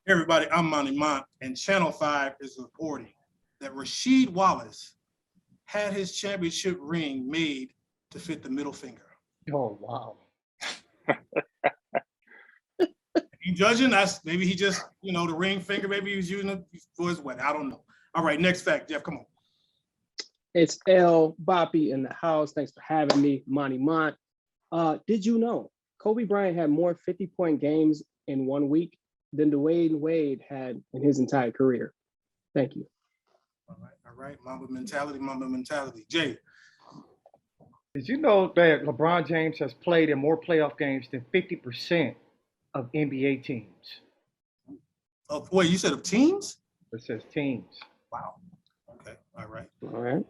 Hey everybody, I'm Monty Mont, and Channel 5 is reporting that Rasheed Wallace had his championship ring made to fit the middle finger. Oh, wow. You judging? Maybe he just, the ring finger, maybe he was using it for his wedding. I don't know. All right, next fact, Jeff, come on. It's L. Boppy in the house. Thanks for having me, Monty Mont. Did you know Kobe Bryant had more 50-point games in 1 week than Dwayne Wade had in his entire career? Thank you. All right. Mamba mentality. Jay. Did you know that LeBron James has played in more playoff games than 50% of NBA teams? Oh, wait, you said of teams? It says teams. Wow. Okay. All right.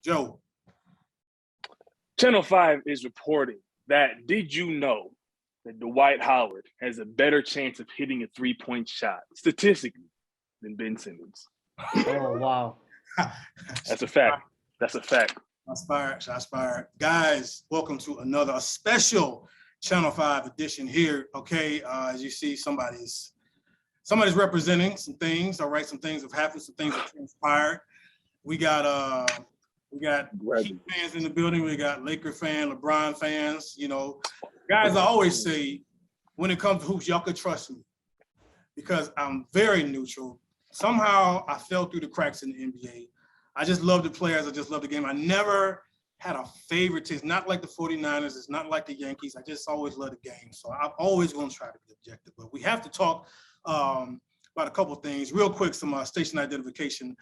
Joe. Channel 5 is reporting that did you know that Dwight Howard has a better chance of hitting a three-point shot statistically than Ben Simmons? Oh, wow. That's a fact. Shots fired. Guys, welcome to a special Channel 5 edition here. Okay, as you see, somebody's representing some things. All right, some things have happened, some things have transpired. We got Heat fans in the building. We got Laker fans, LeBron fans. Guys, I always say, when it comes to hoops, y'all could trust me because I'm very neutral. Somehow I fell through the cracks in the NBA. I just love the players. I just love the game. I never had a favorite team. It's not like the 49ers. It's not like the Yankees. I just always love the game. So I'm always going to try to be objective. But we have to talk about a couple of things. Real quick, some station identification.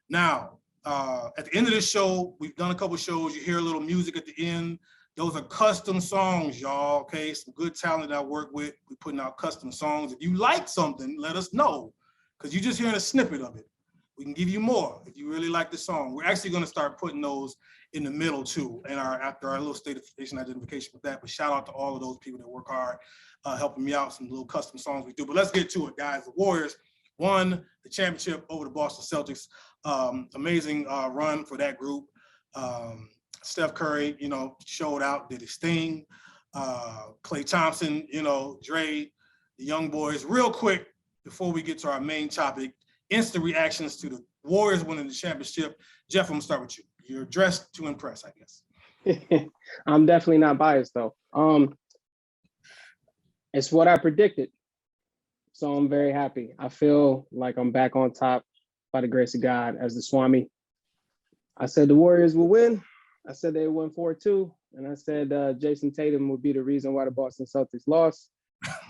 Now, at the end of this show, we've done a couple of shows. You hear a little music at the end. Those are custom songs, y'all, okay? Some good talent I work with. We're putting out custom songs. If you like something, let us know, because you're just hearing a snippet of it. We can give you more if you really like the song. We're actually going to start putting those in the middle too, and after our little station identification with that. But shout out to all of those people that work hard, helping me out. Some little custom songs we do. But let's get to it, guys. The Warriors won the championship over the Boston Celtics. Amazing run for that group. Steph Curry, showed out, did his thing. Klay Thompson, Dre, the young boys. Real quick, before we get to our main topic, instant reactions to the Warriors winning the championship. Jeff, I'm gonna start with you. You're dressed to impress, I guess. I'm definitely not biased though. It's what I predicted. So I'm very happy. I feel like I'm back on top by the grace of God as the Swami. I said the Warriors will win. I said they would win 4-2. And I said Jason Tatum would be the reason why the Boston Celtics lost.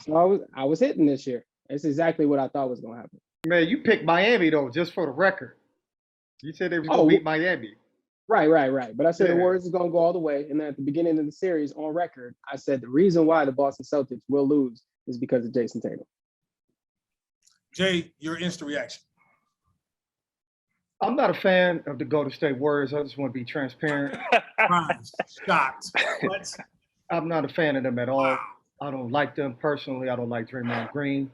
So I was hitting this year. It's exactly what I thought was gonna happen. Man, you picked Miami, though, just for the record. You said they were going to beat Miami. Right. But I said the Warriors is going to go all the way. And then at the beginning of the series, on record, I said the reason why the Boston Celtics will lose is because of Jason Tatum. Jay, your instant reaction. I'm not a fan of the Golden State Warriors. I just want to be transparent. Shocked. What? I'm not a fan of them at all. Wow. I don't like them personally. I don't like Draymond Green.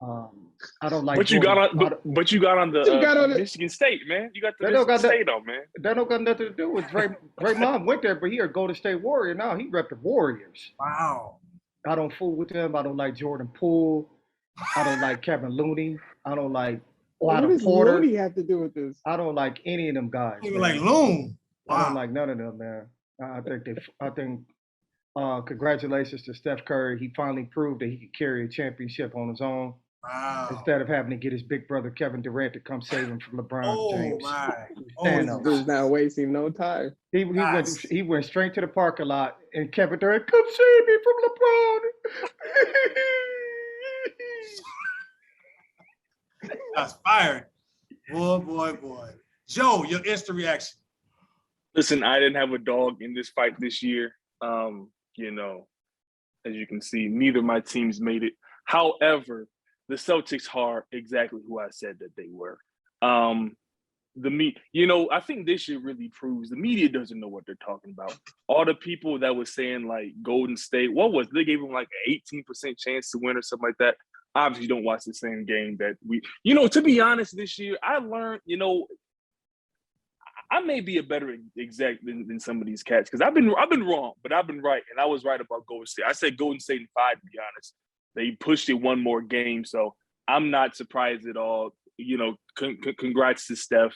I don't like. But you got on the Michigan State, man. You got the Michigan State on, man. That don't got nothing to do with Draymond went there, but he a Golden State Warrior now. He rep the Warriors. Wow. I don't fool with him. I don't like Jordan Poole. I don't like Kevin Looney. I don't like What does Looney have to do with this? I don't like any of them guys. You like Loon? Wow. I don't like none of them, man. I think congratulations to Steph Curry. He finally proved that he could carry a championship on his own. Wow. Instead of having to get his big brother Kevin Durant to come save him from LeBron James. He's not wasting no time. He went straight to the parking lot, and Kevin Durant, come save me from LeBron. That's fired. Boy. Joe, your instant reaction. Listen, I didn't have a dog in this fight this year. As you can see, neither of my teams made it. However, the Celtics are exactly who I said that they were. I think this year really proves the media doesn't know what they're talking about. All the people that was saying like Golden State, they gave them like an 18% chance to win or something like that. Obviously, don't watch the same game that we. To be honest, this year I learned. I may be a better exec than some of these cats because I've been wrong, but I've been right, and I was right about Golden State. I said Golden State in 5, to be honest. They pushed it one more game, so I'm not surprised at all. You know, congrats to Steph,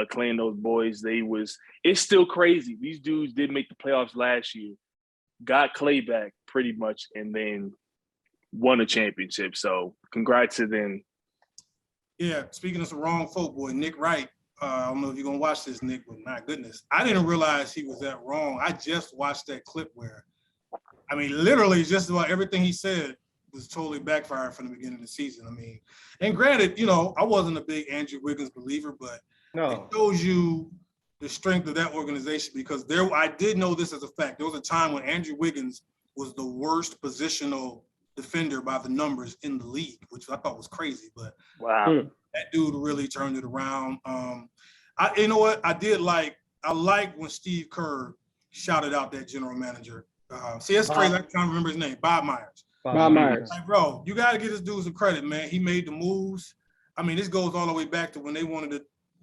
Clay and those boys. It's still crazy. These dudes did make the playoffs last year, got Clay back pretty much, and then won a championship. So congrats to them. Yeah, speaking of some wrong folk, boy, Nick Wright. I don't know if you're gonna watch this, Nick, but my goodness, I didn't realize he was that wrong. I just watched that clip where, I mean, literally just about everything he said was totally backfired from the beginning of the season. I mean, and granted, you know, I wasn't a big Andrew Wiggins believer, but it shows you the strength of that organization because I did know this as a fact. There was a time when Andrew Wiggins was the worst positional defender by the numbers in the league, which I thought was crazy, but wow, that dude really turned it around. You know what? I like when Steve Kerr shouted out that general manager. See, that's crazy. I can't remember his name. Bob Myers. Bob Myers. Like, bro, you got to give this dude some credit, man. He made the moves. I mean, this goes all the way back to when they wanted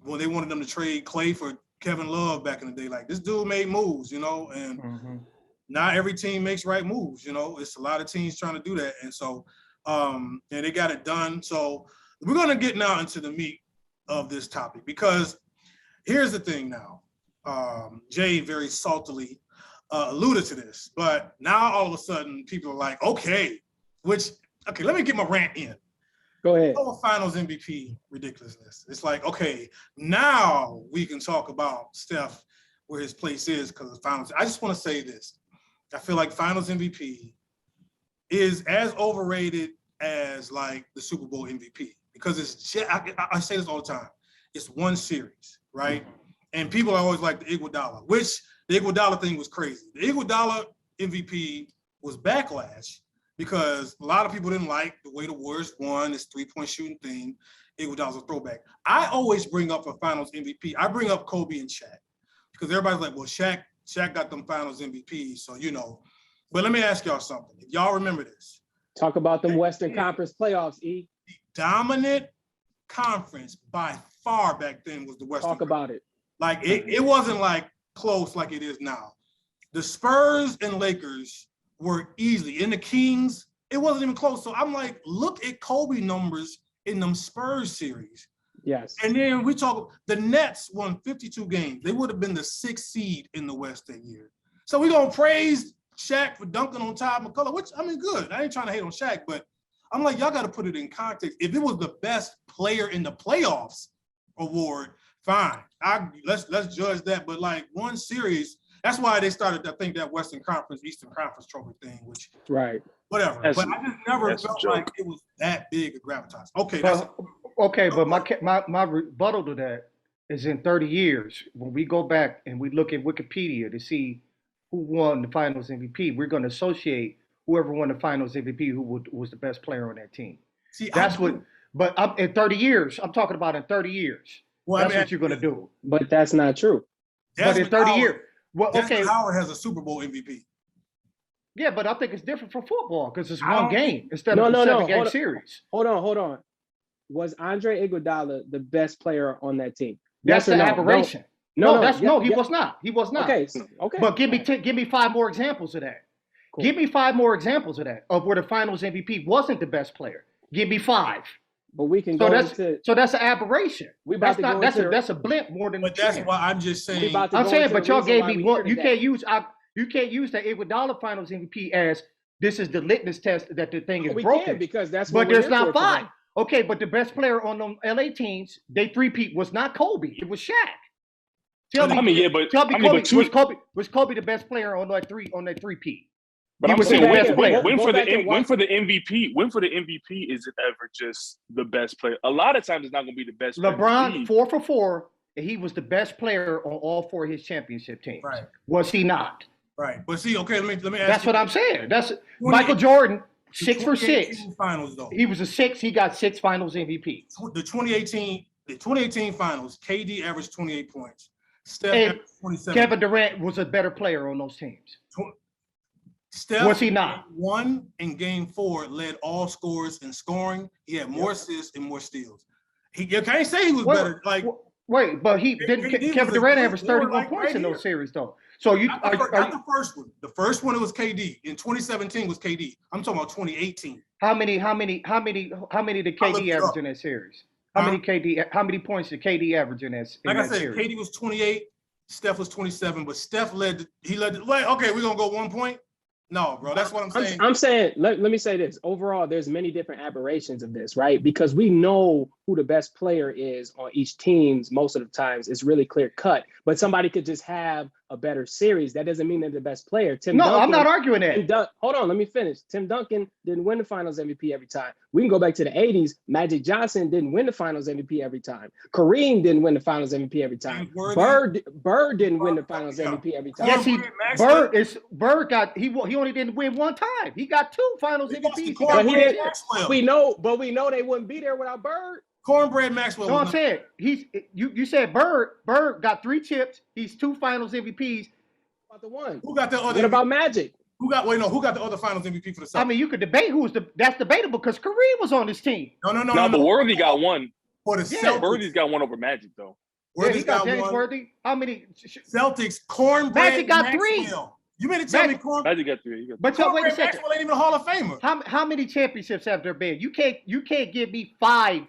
them to trade Clay for Kevin Love back in the day. Like, this dude made moves, you know, and not every team makes right moves, you know. It's a lot of teams trying to do that. And so, and they got it done. So we're going to get now into the meat of this topic because here's the thing now. Jay very saltily alluded to this, but now all of a sudden people are like, okay, let me get my rant in. Go ahead. Finals MVP ridiculousness. It's like, okay, now we can talk about Steph, where his place is because of the finals. I just want to say this. I feel like finals MVP is as overrated as like the Super Bowl MVP because I say this all the time. It's one series, right? And people are always like the Iguodala, which the Iguodala thing was crazy. The Iguodala MVP was backlash because a lot of people didn't like the way the Warriors won this three-point shooting thing. Iguodala's a throwback. I always bring up a finals MVP. I bring up Kobe and Shaq because everybody's like, well, Shaq got them finals MVP, so you know. But let me ask y'all something. If y'all remember this. Talk about them Western Conference playoffs, E. The dominant conference by far back then was the Western Talk about it. Like, it wasn't like close like it is now. The Spurs and Lakers were easily. In the Kings, it wasn't even close. So I'm like, look at Kobe numbers in them Spurs series. Yes. And then we talk, the Nets won 52 games. They would have been the 6th seed in the West that year. So we're going to praise Shaq for dunking on Todd McCullough, which, I mean, good. I ain't trying to hate on Shaq, but I'm like, y'all got to put it in context. If it was the best player in the playoffs award, fine. Let's judge that. But like one series, that's why they started, I think, that Western Conference, Eastern Conference trophy thing, which whatever. But I just never felt like it was that big a gravitas. Okay, but my rebuttal to that is in 30 years, when we go back and we look at Wikipedia to see who won the finals MVP, we're going to associate whoever won the finals MVP who was the best player on that team. See, but in 30 years, I'm talking about in 30 years. Well, that's what you're going to do. But that's not true. But in 30 years. Well, okay. Howard has a Super Bowl MVP. Yeah, but I think it's different from football because it's one game instead of a 7-game series. Hold on. Was Andre Iguodala the best player on that team? That's an aberration. No, he was not. He was not. Okay. But give me 5 more examples of that. Cool. Give me 5 more examples of that, of where the finals MVP wasn't the best player. Give me 5. But we can go into. So that's an aberration. That's a blimp more than. But that's why I'm just saying. I'm saying, but y'all gave me one. You can't use the Iguodala Finals MVP as this is the litmus test that the thing is broken. Can because that's. But there's not 5. Okay, but the best player on them LA teams, they three-peat was not Kobe. It was Shaq. Tell me, was Kobe the best player on that three-peat? But I'm saying win for the MVP. Is it ever just the best player? A lot of times it's not going to be the best. LeBron 4 for 4, and he was the best player on all 4 of his championship teams. Right? Was he not? Right. But see, okay, let me ask. That's what I'm saying. That's Michael Jordan 6 for 6. Finals though. He was a 6. He got 6 Finals MVP. The 2018 Finals, KD averaged 28 points. Steph averaged 27. Kevin Durant was a better player on those teams. Steph was he not? Won in Game 4, led all scorers in scoring. He had more assists and more steals. You can't say he was better. Like Wait, but he didn't. KD Kevin was a Durant good averaged scorer, 31 like, points right in here. those series, though. So you Not are the first one. The first one it was KD. In 2017 was KD. I'm talking about 2018. how many did I looked KD it average up. in that series? Huh? How many points did KD average in that Like I said, series? KD was 28, Steph was 27, but Steph led. Wait, okay, we're gonna go 1 point. No, bro, that's what I'm saying. I'm saying, let me say this. Overall, there's many different aberrations of this, right? Because we know who the best player is on each teams most of the times. It's really clear cut. But somebody could just have a better series. That doesn't mean they're the best player. I'm not arguing that. Hold on, let me finish. Tim Duncan didn't win the Finals MVP every time. We can go back to the 80s. Magic Johnson didn't win the Finals MVP every time. Kareem didn't win the Finals MVP every time. Bird didn't win the Finals MVP every time. Yes, Bird got he only didn't win one time. He got 2 Finals MVPs. But we know they wouldn't be there without Bird. Cornbread Maxwell. No, I'm saying you said Bird got 3 chips. He's 2 Finals MVPs. About the one. Who got the other? What about Magic? Who got the other Finals MVP for the Celtics? I mean, you could debate that's debatable because Kareem was on this team. No. But Worthy got one. For the Celtics, Worthy's got one over Magic though. He got James Worthy. How many? Celtics, Cornbread Magic got Maxwell. 3. You mean to tell me Cornbread? Magic got 3. But wait a second. Maxwell ain't even a Hall of Famer. How many championships have there been? You can't give me 5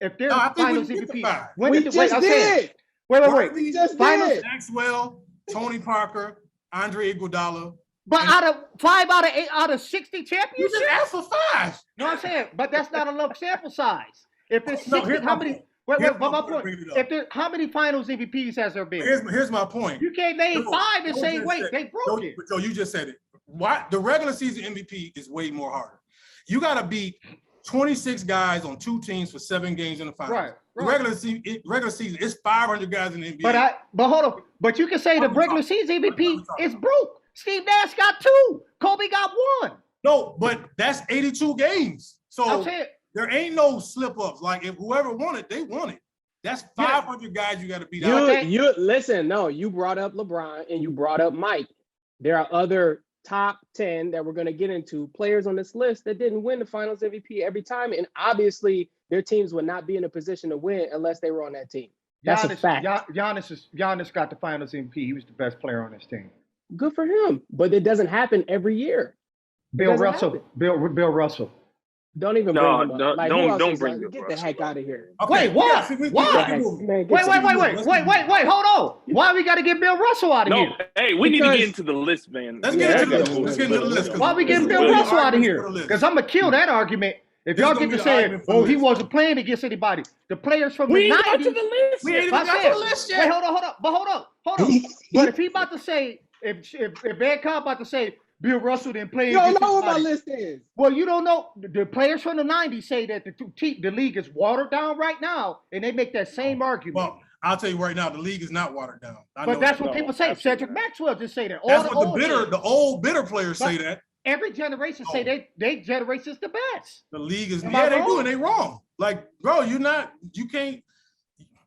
if they're Finals MVP. We just did. Wait. We just Finals did. Maxwell, Tony Parker, Andre Iguodala. But out of 5 out of 8 out of 60 You championships? just asked for 5. No, I'm saying, but that's not enough sample size. If it's 60, here's how my many? point. But my point. How many Finals MVPs has there been? Here's my point. You can't name 5 and say, wait, they broke it. So you just said it. Why the regular season MVP is way more harder. You got to beat 26 guys on 2 teams for 7 games in the finals. Right. The regular season it's 500 guys in the NBA. But hold on. But you can say the regular season MVP is broke. Steve Nash got 2. Kobe got 1. No, but that's 82 games. So saying, there ain't no slip ups. Like if whoever won it, they won it. That's 500 guys you got to beat out. You listen. No, you brought up LeBron and you brought up Mike. There are other top 10 that we're going to get into players on this list that didn't win the Finals MVP every time, and obviously their teams would not be in a position to win unless they were on that team. That's a fact. Giannis got the Finals MVP. He was the best player on his team. Good for him, but it doesn't happen every year. Bill Russell. Don't even bring him up. Like, don't bring him. Get the heck out of here. Okay. Wait, what? Why? Wait, hold on. Why we got to get Bill Russell out of here? Hey, we need to get into the list, man. Let's get into the list. Why we getting Bill Russell out of here? Because I'm going to kill that argument. If y'all get to say, oh, he wasn't playing against anybody. The players from the 90s. We ain't even got to the list yet. Wait, hold on. But if he about to say, if Vancobb about to say, Bill Russell didn't play. You don't know what my list is. Well, you don't know. The players from the 90s say that the league is watered down right now, and they make that same argument. Well, I'll tell you right now, the league is not watered down. But that's what people say. Cedric Maxwell just say that. That's what the old bitter players say that. Every generation say they generation is the best. The league is, they do, and they wrong. Like, bro, you can't,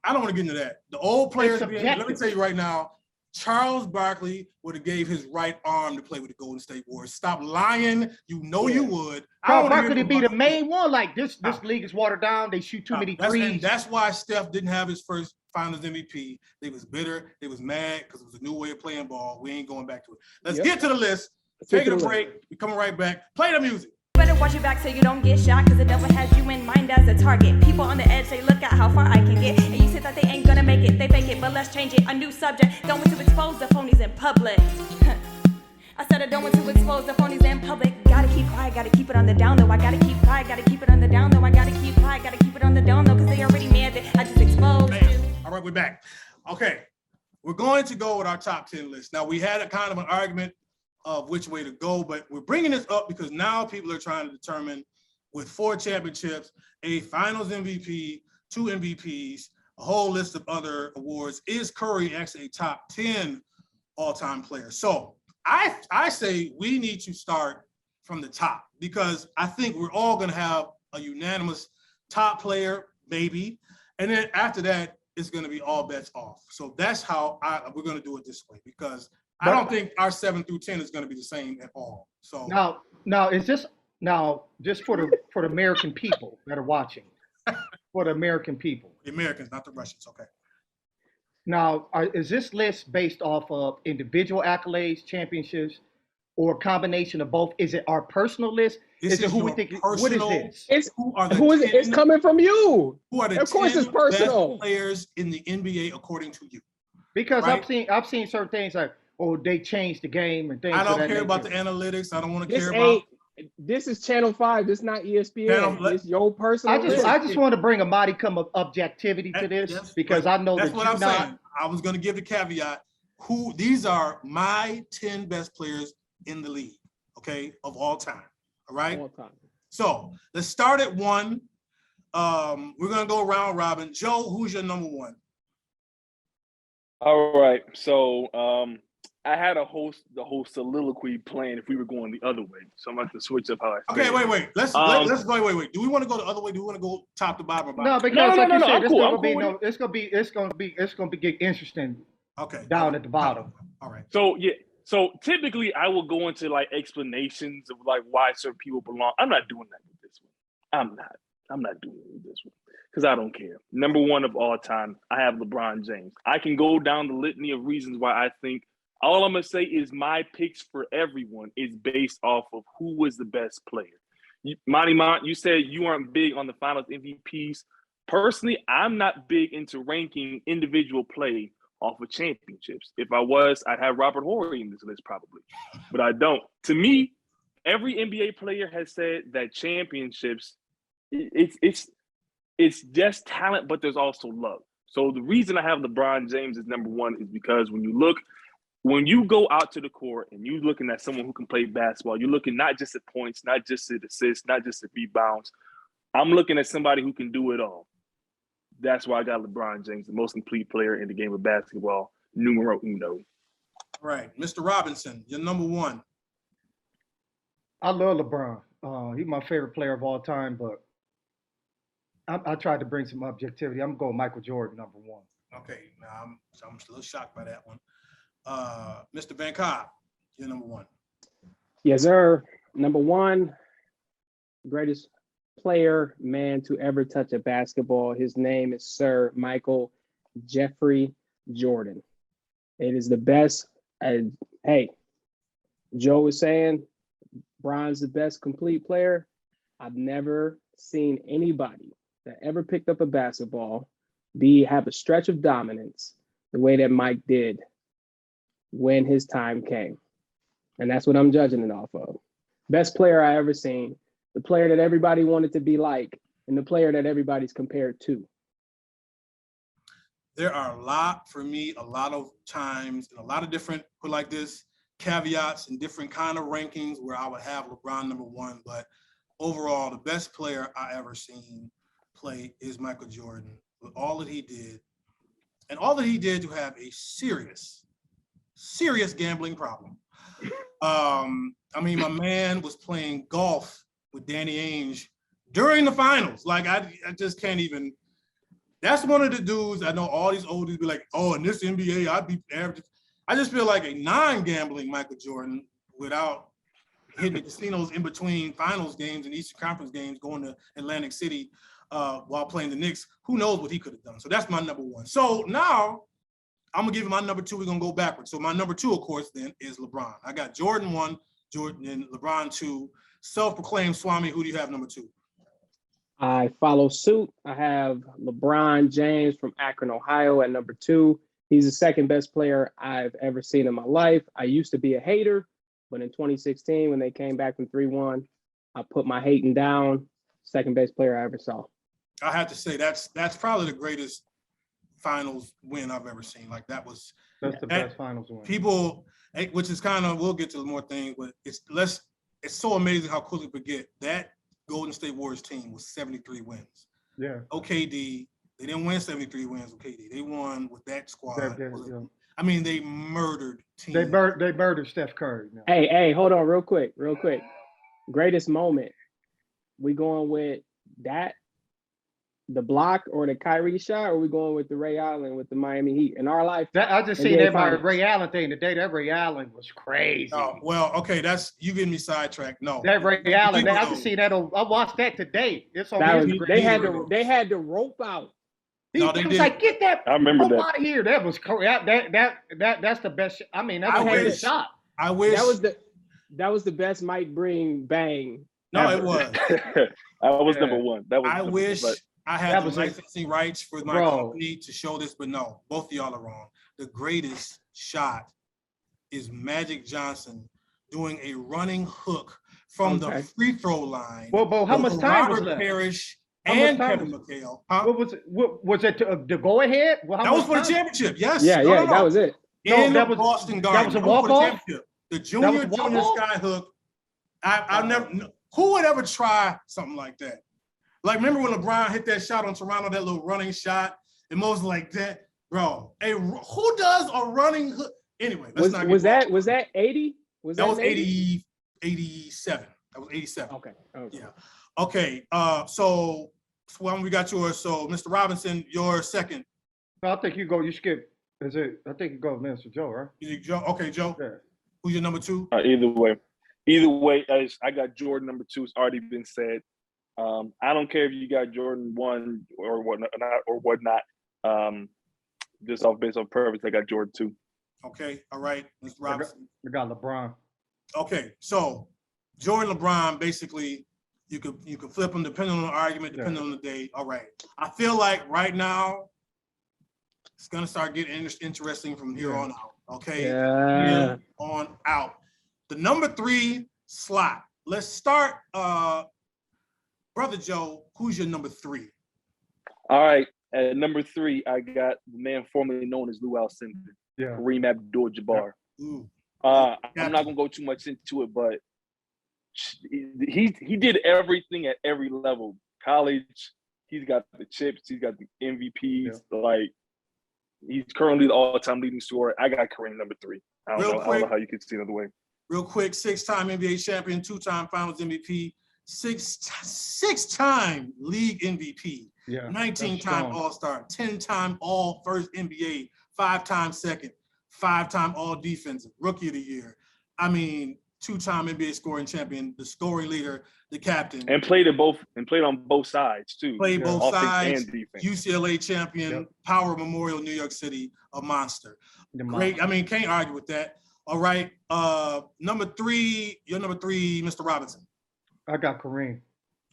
I don't want to get into that. The old players, let me tell you right now, Charles Barkley would have gave his right arm to play with the Golden State Warriors. Stop lying. You know you would. Charles Barkley be the main one. Like this league is watered down. They shoot too many threes. That's why Steph didn't have his first Finals MVP. They was bitter. They was mad because it was a new way of playing ball. We ain't going back to it. Let's get to the list. Taking a break. We're coming right back. Play the music. Better watch your back so you don't get shot, cause the devil has you in mind as a target. People on the edge say, look at how far I can get. And you say that they ain't gonna make it, they fake it, but let's change it. A new subject, don't want to expose the phonies in public. I said I don't want to expose the phonies in public. Gotta keep quiet, gotta keep it on the down low. I gotta keep quiet, gotta keep it on the down low. I gotta keep quiet, gotta keep it on the down low, cause they already mad that I just exposed you. All right, we're back. Okay, we're going to go with our top 10 list. Now, we had a kind of an argument of which way to go, but we're bringing this up because now people are trying to determine, with 4 championships, a Finals MVP, 2 MVPs, a whole list of other awards, is Curry actually a top 10 all-time player? So I say we need to start from the top, because I think we're all going to have a unanimous top player, maybe, and then after that, it's going to be all bets off. So that's how we're going to do it this way, because I don't think our 7 through 10 is going to be the same at all. So now is this just for the American people that are watching, for the American people, the Americans, not the Russians. Okay. Now, is this list based off of individual accolades, championships, or a combination of both? Is it our personal list? This Is it is who we your think? What is personal. this? It's Who are the who is it? It's 10 coming from you. Who are the Of course 10 it's personal. best players in the NBA according to you? Because Right? I've seen certain things like, oh, they changed the game and things. I of don't that care about the nature. analytics. I don't want to This care about. ain't. This is Channel 5. This not ESPN. Channel- This your personal list. I just want to bring a modicum of objectivity to this Yes, because but I know that's that what you're I'm not. saying. I was going to give the caveat. These are my 10 best players in the league, okay, of all time. All right. All time. So let's start at 1. We're gonna go round robin. Joe, who's your number 1? All right. So I had the whole soliloquy plan if we were going the other way. So I'm going to switch up how I say Okay, it. wait. Let's go. Wait. Do we want to go the other way? Do we want to go top to bottom? No, because No, like you no, said, I'm it's cool. gonna I'm be cool no. It's gonna be get interesting Okay. down at the bottom. All right. So yeah. So typically I will go into like explanations of like why certain people belong. I'm not doing that with this one. I'm not doing it with this one because I don't care. Number 1 of all time, I have LeBron James. I can go down the litany of reasons why I think. All I'm gonna say is my picks for everyone is based off of who was the best player. Monty Mont, you said you aren't big on the Finals MVPs. Personally, I'm not big into ranking individual play off of championships. If I was, I'd have Robert Horry in this list probably, but I don't. To me, every NBA player has said that championships, it's just talent, but there's also luck. So the reason I have LeBron James as number 1 is because when you go out to the court and you're looking at someone who can play basketball, you're looking not just at points, not just at assists, not just at rebounds. I'm looking at somebody who can do it all. That's why I got LeBron James, the most complete player in the game of basketball, numero uno. All right, Mr. Robinson, you're number 1. I love LeBron. He's my favorite player of all time, but I tried to bring some objectivity. I'm going Michael Jordan, number 1. Okay, now I'm a little shocked by that one. Mr. Vancobb, you're number 1. Yes, sir. Number 1, greatest player, man to ever touch a basketball. His name is Sir Michael Jeffrey Jordan. It is the best. Hey, Joe was saying Bron's the best complete player. I've never seen anybody that ever picked up a basketball have a stretch of dominance the way that Mike did when his time came. And that's what I'm judging it off of. Best player I ever seen, the player that everybody wanted to be like, and the player that everybody's compared to. There are a lot of times, and a lot of different, put like this, caveats and different kind of rankings where I would have LeBron number 1, but overall, the best player I ever seen play is Michael Jordan with all that he did, and all that he did to have a serious gambling problem. I mean, my man was playing golf with Danny Ainge during the finals. Like, I just can't even. That's one of the dudes I know all these old dudes be like, oh, in this NBA, I'd be average. I just feel like a non-gambling Michael Jordan without hitting the casinos in between finals games and Eastern Conference games, going to Atlantic City while playing the Knicks. Who knows what he could have done? So that's my number 1. So now I'm gonna give you my number 2. We're gonna go backwards. So my number 2, of course, then is LeBron. I got Jordan 1, Jordan and LeBron 2. Self-proclaimed Swami. Who do you have number 2? I follow suit. I have LeBron James from Akron, Ohio at number 2. He's the second best player I've ever seen in my life. I used to be a hater, but in 2016, when they came back from 3-1, I put my hating down. Second best player I ever saw. I have to say that's probably the greatest finals win I've ever seen. Like that's the best finals win. People, which is kind of, we'll get to more things, but it's so amazing how quickly we forget that Golden State Warriors team was 73 wins. Yeah. OKD, they didn't win 73 wins with KD. They won with that squad. Yeah. I mean, they murdered teams. They murdered Steph Curry. Now. Hey, hold on real quick. Greatest moment. We going with that, the block or the Kyrie shot, or we going with the Ray Allen with the Miami Heat in our life? I just seen that Ray Allen thing today. That Ray Allen was crazy. Oh, well, okay, that's you getting me sidetracked. No, that Ray Allen. I just seen that. I watched that today. It's on Instagram. They had the rope out. No, they was did. like, get that I remember ball that. out of here. That was that's the best. I mean, that's I the best wish- shot. I wish. That was the best Mike Breen bang. No, ever. it was. I was Yeah. number one. That was I number wish one, I That had the was it. licensing rights for my Bro. company to show this, but no, both of y'all are wrong. The greatest shot is Magic Johnson doing a running hook from the Okay. free throw line. Well, Bo, how over much time was Robert left? Parrish How much and time Kevin was- McHale. Huh? What was it? What was it? The go ahead? Well, how That was much for the time? championship. Yes. Yeah, No, yeah, no, no. that was it. No, In that the was- Boston that Garden. was a That was for the walk-off? championship. The was junior a walk-off? sky hook. I never. Who would ever try something like that? Like, remember when LeBron hit that shot on Toronto, that little running shot, and most like that, bro. Hey, who does a running hook? Anyway, let's not get Was that wrong. was that 80? That was 80? 87. That was 87. Okay. Yeah. Okay. So when we got yours, so Mr. Robinson, your second. No, I think you go. You skip. Is it? I think you go, Mr. Joe, right? Is it Joe? Okay, Joe. Yeah. Who's your number two? Either way, I got Jordan number two. It's already been said. I don't care if you got Jordan 1 or whatnot. Just based on purpose, I got Jordan 2. Okay. All right, Mr. Robinson. We got LeBron. Okay, so Jordan, LeBron, basically, you could flip them depending on the argument, depending on the day. All right, I feel like right now it's gonna start getting interesting from here on out. Okay, Yeah. here on out. The number 3 slot. Let's start, Brother Joe. Who's your number 3? All right, at number 3, I got the man formerly known as Lou Alcindor, Yeah. Kareem Abdul-Jabbar. Ooh, I'm not gonna go too much into it, but he did everything at every level. College, he's got the chips, he's got the MVPs. Like, he's currently the all-time leading scorer. I got Kareem number 3. I don't know how you could see another way. real quick, 6-time NBA champion, 2-time Finals MVP, six-time league MVP. Yeah. 19-time All-Star, 10-time All-First NBA, 5-time second, 5-time All-Defensive, Rookie of the Year. I mean, 2-time NBA scoring champion, the scoring leader, the captain. And played on both sides too. Played both offense sides. and defense. UCLA champion, Power Memorial, New York City, a monster. Great. I mean, can't argue with that. All right. Number 3, your number 3, Mr. Robinson. I got Kareem.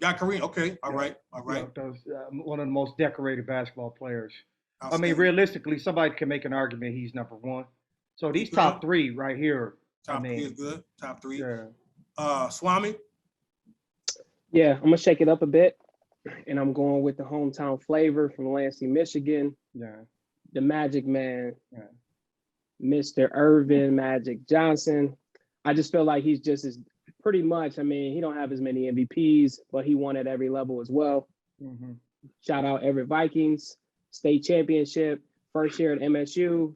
Got Kareem. Okay. All right. All right. Yeah, those, one of the most decorated basketball players. I mean, realistically, somebody can make an argument he's number 1. So these top 3 right here. Top 3 is good. Top 3. Yeah. Swami. Yeah, I'm gonna shake it up a bit, and I'm going with the hometown flavor from Lansing, Michigan. Yeah. The Magic Man, Yeah. Mr. Irvin Magic Johnson. I just feel like he's just as pretty much. I mean, he don't have as many MVPs, but he won at every level as well. Mm-hmm. Shout out Everett Vikings, state championship, first year at MSU,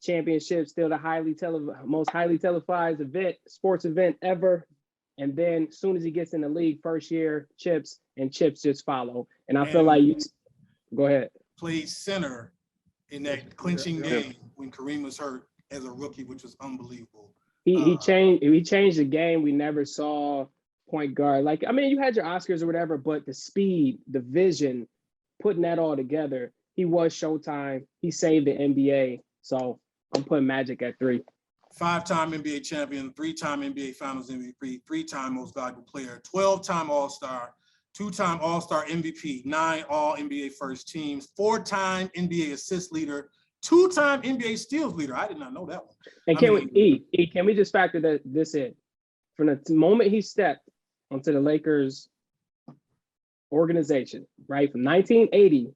championship, still the most highly televised event, sports event ever. And then as soon as he gets in the league, first year, chips just follow. And I feel like go ahead. Played center in that clinching game when Kareem was hurt as a rookie, which was unbelievable. He changed the game. We never saw point guard. Like, I mean, you had your Oscars or whatever, but the speed, the vision, putting that all together, he was Showtime. He saved the NBA. So I'm putting Magic at 3. 5-time NBA champion, 3-time NBA Finals MVP, 3-time Most Valuable Player, 12-time All-Star, 2-time All-Star MVP, 9 All-NBA First Teams, 4-time NBA Assist Leader, 2-time NBA Steals Leader. I did not know that one. And can we just factor this in? From the moment he stepped onto the Lakers organization, right, from 1980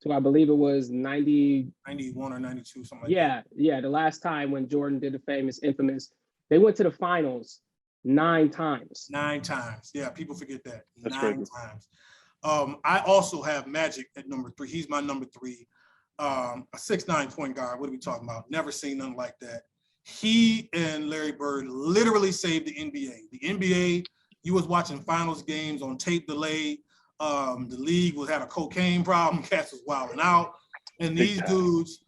to I believe it was 91 or 92, something like that. Yeah, the last time when Jordan did the infamous, they went to the finals 9 times. 9 times. Yeah, people forget that. That's 9 crazy. times. I also have Magic at number 3. He's my number 3. A 6'9" point guard. What are we talking about? Never seen nothing like that. He and Larry Bird literally saved the NBA. The NBA, you was watching finals games on tape delay. The league had a cocaine problem. Cats was wilding out. And these dudes,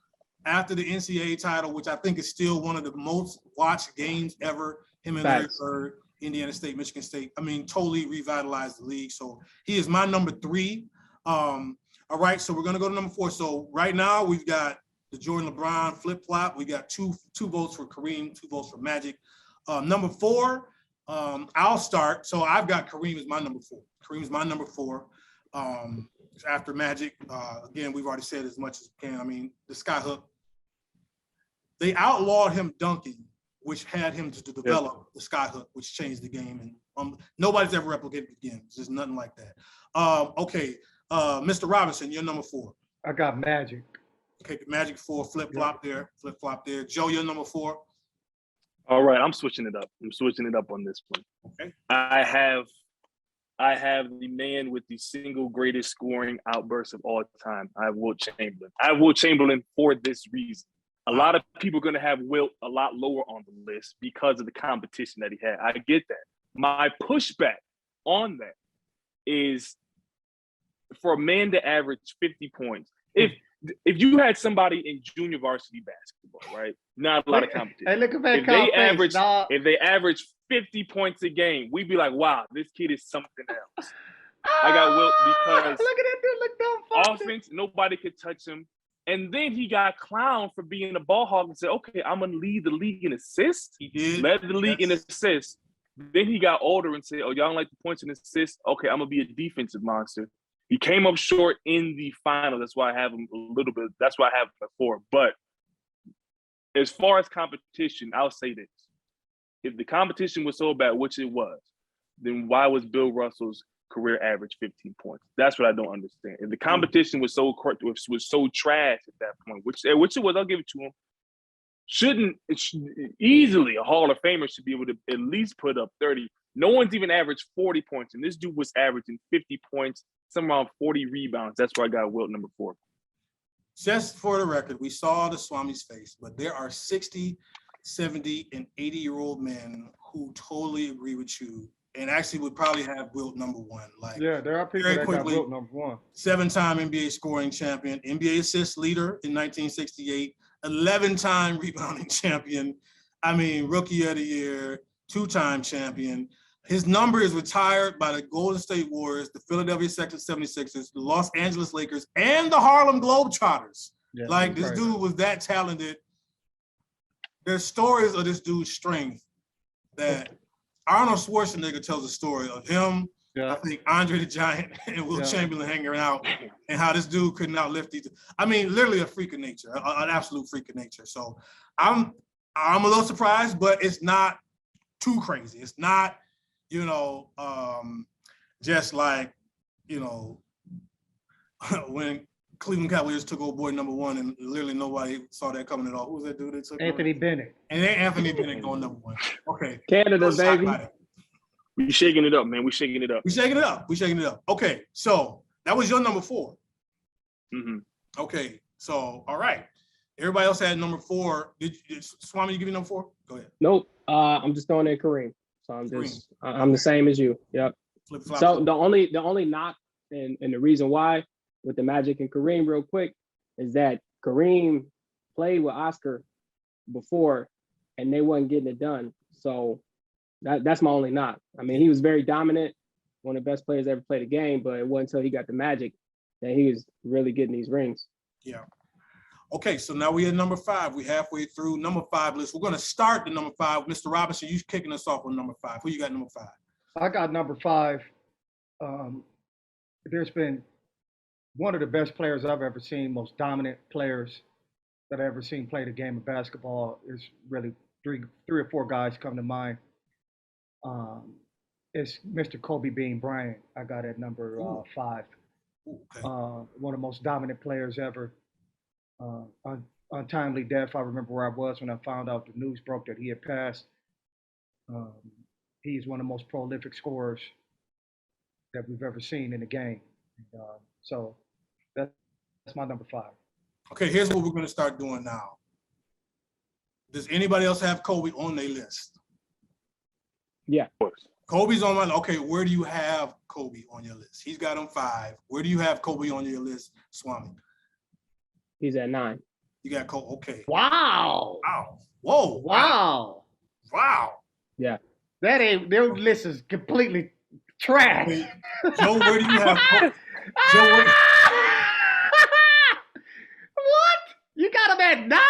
after the NCAA title, which I think is still one of the most watched games ever, him and Larry Bird, Indiana State, Michigan State, I mean, totally revitalized the league. So he is my number 3. All right, so we're gonna go to number 4. So right now we've got the Jordan LeBron flip flop. We got two votes for Kareem, 2 votes for Magic. Number 4, I'll start. So I've got Kareem as my number 4. Kareem is my number 4. After Magic, again, we've already said as much as we can. I mean, the skyhook. They outlawed him dunking, which had him to develop the skyhook, which changed the game. And nobody's ever replicated it again. It's just nothing like that. Okay, Mr. Robinson, you're number 4. I got Magic. Okay, Magic 4, flip flop there. Joe, you're number 4. All right, I'm switching it up. I'm switching it up on this one. Okay. I have the man with the single greatest scoring outburst of all time. I have Wilt Chamberlain. I have Wilt Chamberlain for this reason. A lot of people are going to have Wilt a lot lower on the list because of the competition that he had. I get that. My pushback on that is for a man to average 50 points. If you had somebody in junior varsity basketball, right? Not a lot of competition. Hey, look at Vancobb. If they average 50 points a game, we'd be like, wow, this kid is something else. I got Wilt because look at that dude, look dumb. offense, nobody could touch him. And then he got clowned for being a ball hog and said, okay, I'm going to lead the league in assists. He did. Led the league in assists. Then he got older and said, oh, y'all don't like the points and assists? Okay, I'm going to be a defensive monster. He came up short in the final. That's why I have him a little bit. That's why I have him at 4. But as far as competition, I'll say this. If the competition was so bad, which it was, then why was Bill Russell's career average 15 points? That's what I don't understand. If the competition was so trash at that point, which it was, I'll give it to him. Easily a Hall of Famer should be able to at least put up 30. No one's even averaged 40 points, and this dude was averaging 50 points, somewhere around 40 rebounds. That's why I got Wilt number 4. Just for the record, we saw the Swami's face, but there are 60, 70, and 80-year-old men who totally agree with you and actually would probably have Wilt number 1. Like, Yeah, there are people that got Wilt number 1. 7-time NBA scoring champion, NBA assist leader in 1968, 11-time rebounding champion. I mean, rookie of the year, 2-time champion. His number is retired by the Golden State Warriors, the Philadelphia 76ers, the Los Angeles Lakers, and the Harlem Globetrotters. Yeah, like, this dude was that talented. There's stories of this dude's strength that Arnold Schwarzenegger tells a story of him, I think Andre the Giant and Wilt Chamberlain hanging out, and how this dude couldn't outlift these. I mean, literally a freak of nature, an absolute freak of nature. So I'm a little surprised, but it's not too crazy. It's not, just like, when Cleveland Cavaliers took old boy number 1 and literally nobody saw that coming at all. Who was that dude that took Anthony Bennett. And then Anthony Bennett going number 1. Okay. Canada, baby. We shaking it up, man. We shaking it up. Okay, so that was your number 4. Mm-hmm. Okay, so all right. Everybody else had number 4. Did Swami, you give me number 4? Go ahead. Nope. I'm just going in Kareem. So I'm the same as you. Yep. Flip-flop. So the only knock and the reason why with the Magic and Kareem real quick is that Kareem played with Oscar before and they wasn't getting it done. So that's my only knock. I mean, he was very dominant, one of the best players ever played a game, but it wasn't until he got the Magic that he was really getting these rings. Yeah. Okay, so now we're at number 5. We're halfway through number 5 list. We're going to start the number 5. Mr. Robinson, you kicking us off with number 5. Who you got number 5? I got number 5. There's been one of the best players I've ever seen, most dominant players that I've ever seen play the game of basketball. There's really three or four guys come to mind. It's Mr. Kobe Bean Bryant. I got at number 5. Okay. One of the most dominant players ever. Untimely death. I remember where I was when I found out the news broke that he had passed. He's one of the most prolific scorers that we've ever seen in the game. So that's my number 5. Okay, here's what we're going to start doing now. Does anybody else have Kobe on their list? Yeah. Of course. Kobe's on my list. Okay, where do you have Kobe on your list? He's got him 5. Where do you have Kobe on your list, Swami? He's at 9. You got Kobe. Okay. Wow. Wow. Whoa. Wow. Wow. Yeah. Their list is completely trash. Joe, where do you have Kobe? Joe, at 9?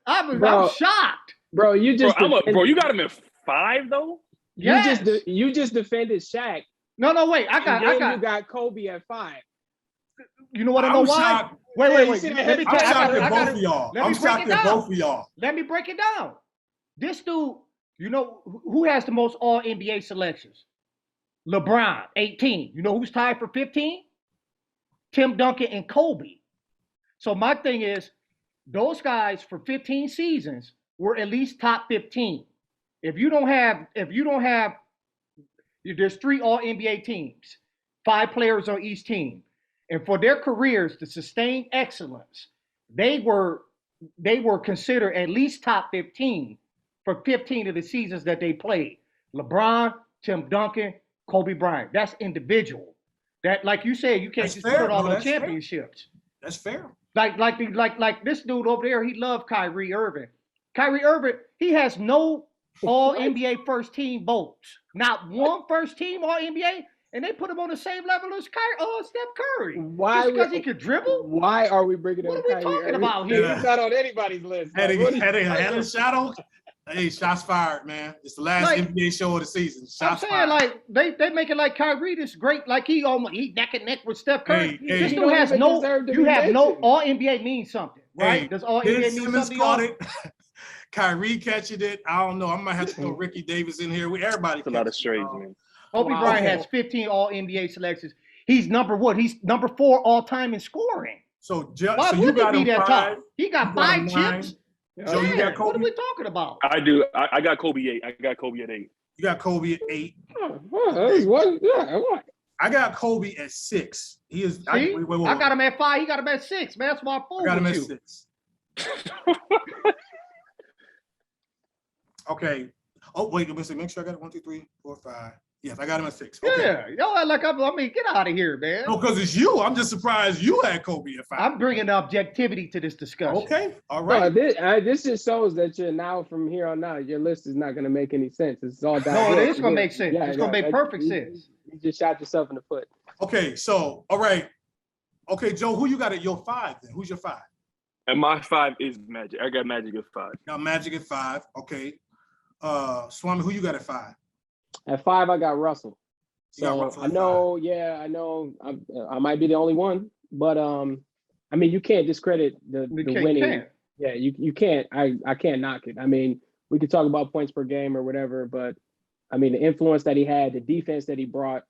I'm Bro. shocked. Bro, you just Bro, you got him in 5 though. Yes. You just defended Shaq. No, wait. You got Kobe at 5. You know what? I know I'm why. shocked. Wait. Yeah, Let me I'm shocked I at gotta- both of y'all. let me I'm break shocked it at down. both of y'all. Let me break it down. This dude, you know, who has the most all NBA selections? LeBron, 18. You know who's tied for 15? Tim Duncan and Kobe. So my thing is, those guys for 15 seasons were at least top 15. If you don't have, there's 3 all NBA teams, 5 players on each team. And for their careers to sustain excellence, they were considered at least top 15 for 15 of the seasons that they played. LeBron, Tim Duncan, Kobe Bryant. That's individual. That, like you said, you can't That's just fair, put it all bro. on That's fair. championships. That's fair. Like this dude over there, he loved Kyrie Irving. Kyrie Irving, he has no all NBA first team votes. Not one first team all NBA, and they put him on the same level as Steph Curry. Why? Just because he could dribble? Why are we bringing up What are we Kyrie talking Irving? about here? He's not on anybody's list. Had Like, a shadow. Hey, shots fired, man. It's the last NBA show of the season. Shots I'm saying, fired. like they make it like Kyrie this great, like he neck and neck with Steph Curry. Hey, This he dude has no. You have no mentioned. all NBA means something, right? Hey, Does all Ben NBA mean Simmons something? caught Y'all? it. Kyrie catching it. I don't know. I might have to throw Ricky Davis in here. Everybody. It's a lot of catches it. strays, man. Kobe Wow. Bryant has 15 all NBA selections. He's number what? He's number 4 all time in scoring. So Why so you wouldn't got he him be that 5. top? He got You got 5 him 9. chips. Joe, you got What Kobe? are we talking about? I do. I got Kobe 8. I got Kobe at 8. You got Kobe at 8. What? I got Kobe at 6. He is. See? Wait. I got him at 5. He got him at 6. Man, that's why I I fooled got him with at you. 6. Okay. Oh, wait. Let me see. Make sure I got it. 1, 2, 3, 4, 5. Yes, I got him at 6. Okay. Yeah, yo, like I mean, get out of here, man. No, because it's you. I'm just surprised you had Kobe at 5. I'm bringing objectivity to this discussion. Okay. All No, right. this just shows that you're now from here on out, your list is not going to make any sense. It's all down. No, it is going to make sense. Yeah, It's going to make perfect sense. You just shot yourself in the foot. Okay. So, all right. Okay, Joe, who you got at your 5 then? Who's your 5? And my 5 is Magic. I got Magic at 5. Got Magic at 5. Okay. Swami, who you got at 5? At 5, I got Russell. You got So Russell I at know. I might be the only one, but I mean, you can't discredit the winning. You can't. Yeah, you can't. I can't knock it. I mean, we could talk about points per game or whatever, but I mean, the influence that he had, the defense that he brought,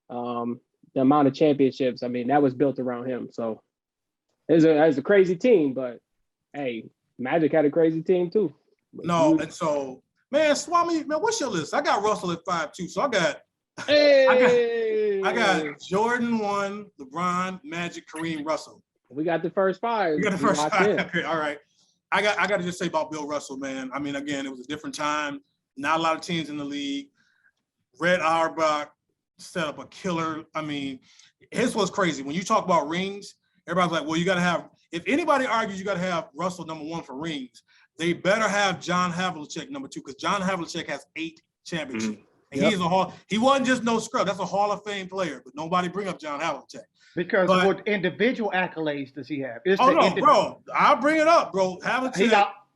the amount of championships. I mean, that was built around him. So it's a crazy team, but hey, Magic had a crazy team too. No, and so, man, Swami, man, what's your list? I got Russell at 5 too. So I got Jordan 1, LeBron, Magic, Kareem, Russell. We got the first 5. You got the first locked 5. in. Okay, all right. I got to just say about Bill Russell, man. I mean, again, it was a different time. Not a lot of teams in the league. Red Auerbach set up a killer. I mean, his was crazy. When you talk about rings, everybody's like, well, you got to have, if anybody argues you got to have Russell number 1 for rings, they better have John Havlicek number 2, because John Havlicek has 8 championships. And he wasn't just no scrub. That's a Hall of Fame player, but nobody bring up John Havlicek. Because what individual accolades does he have? Bro, I'll bring it up, bro. Havlicek,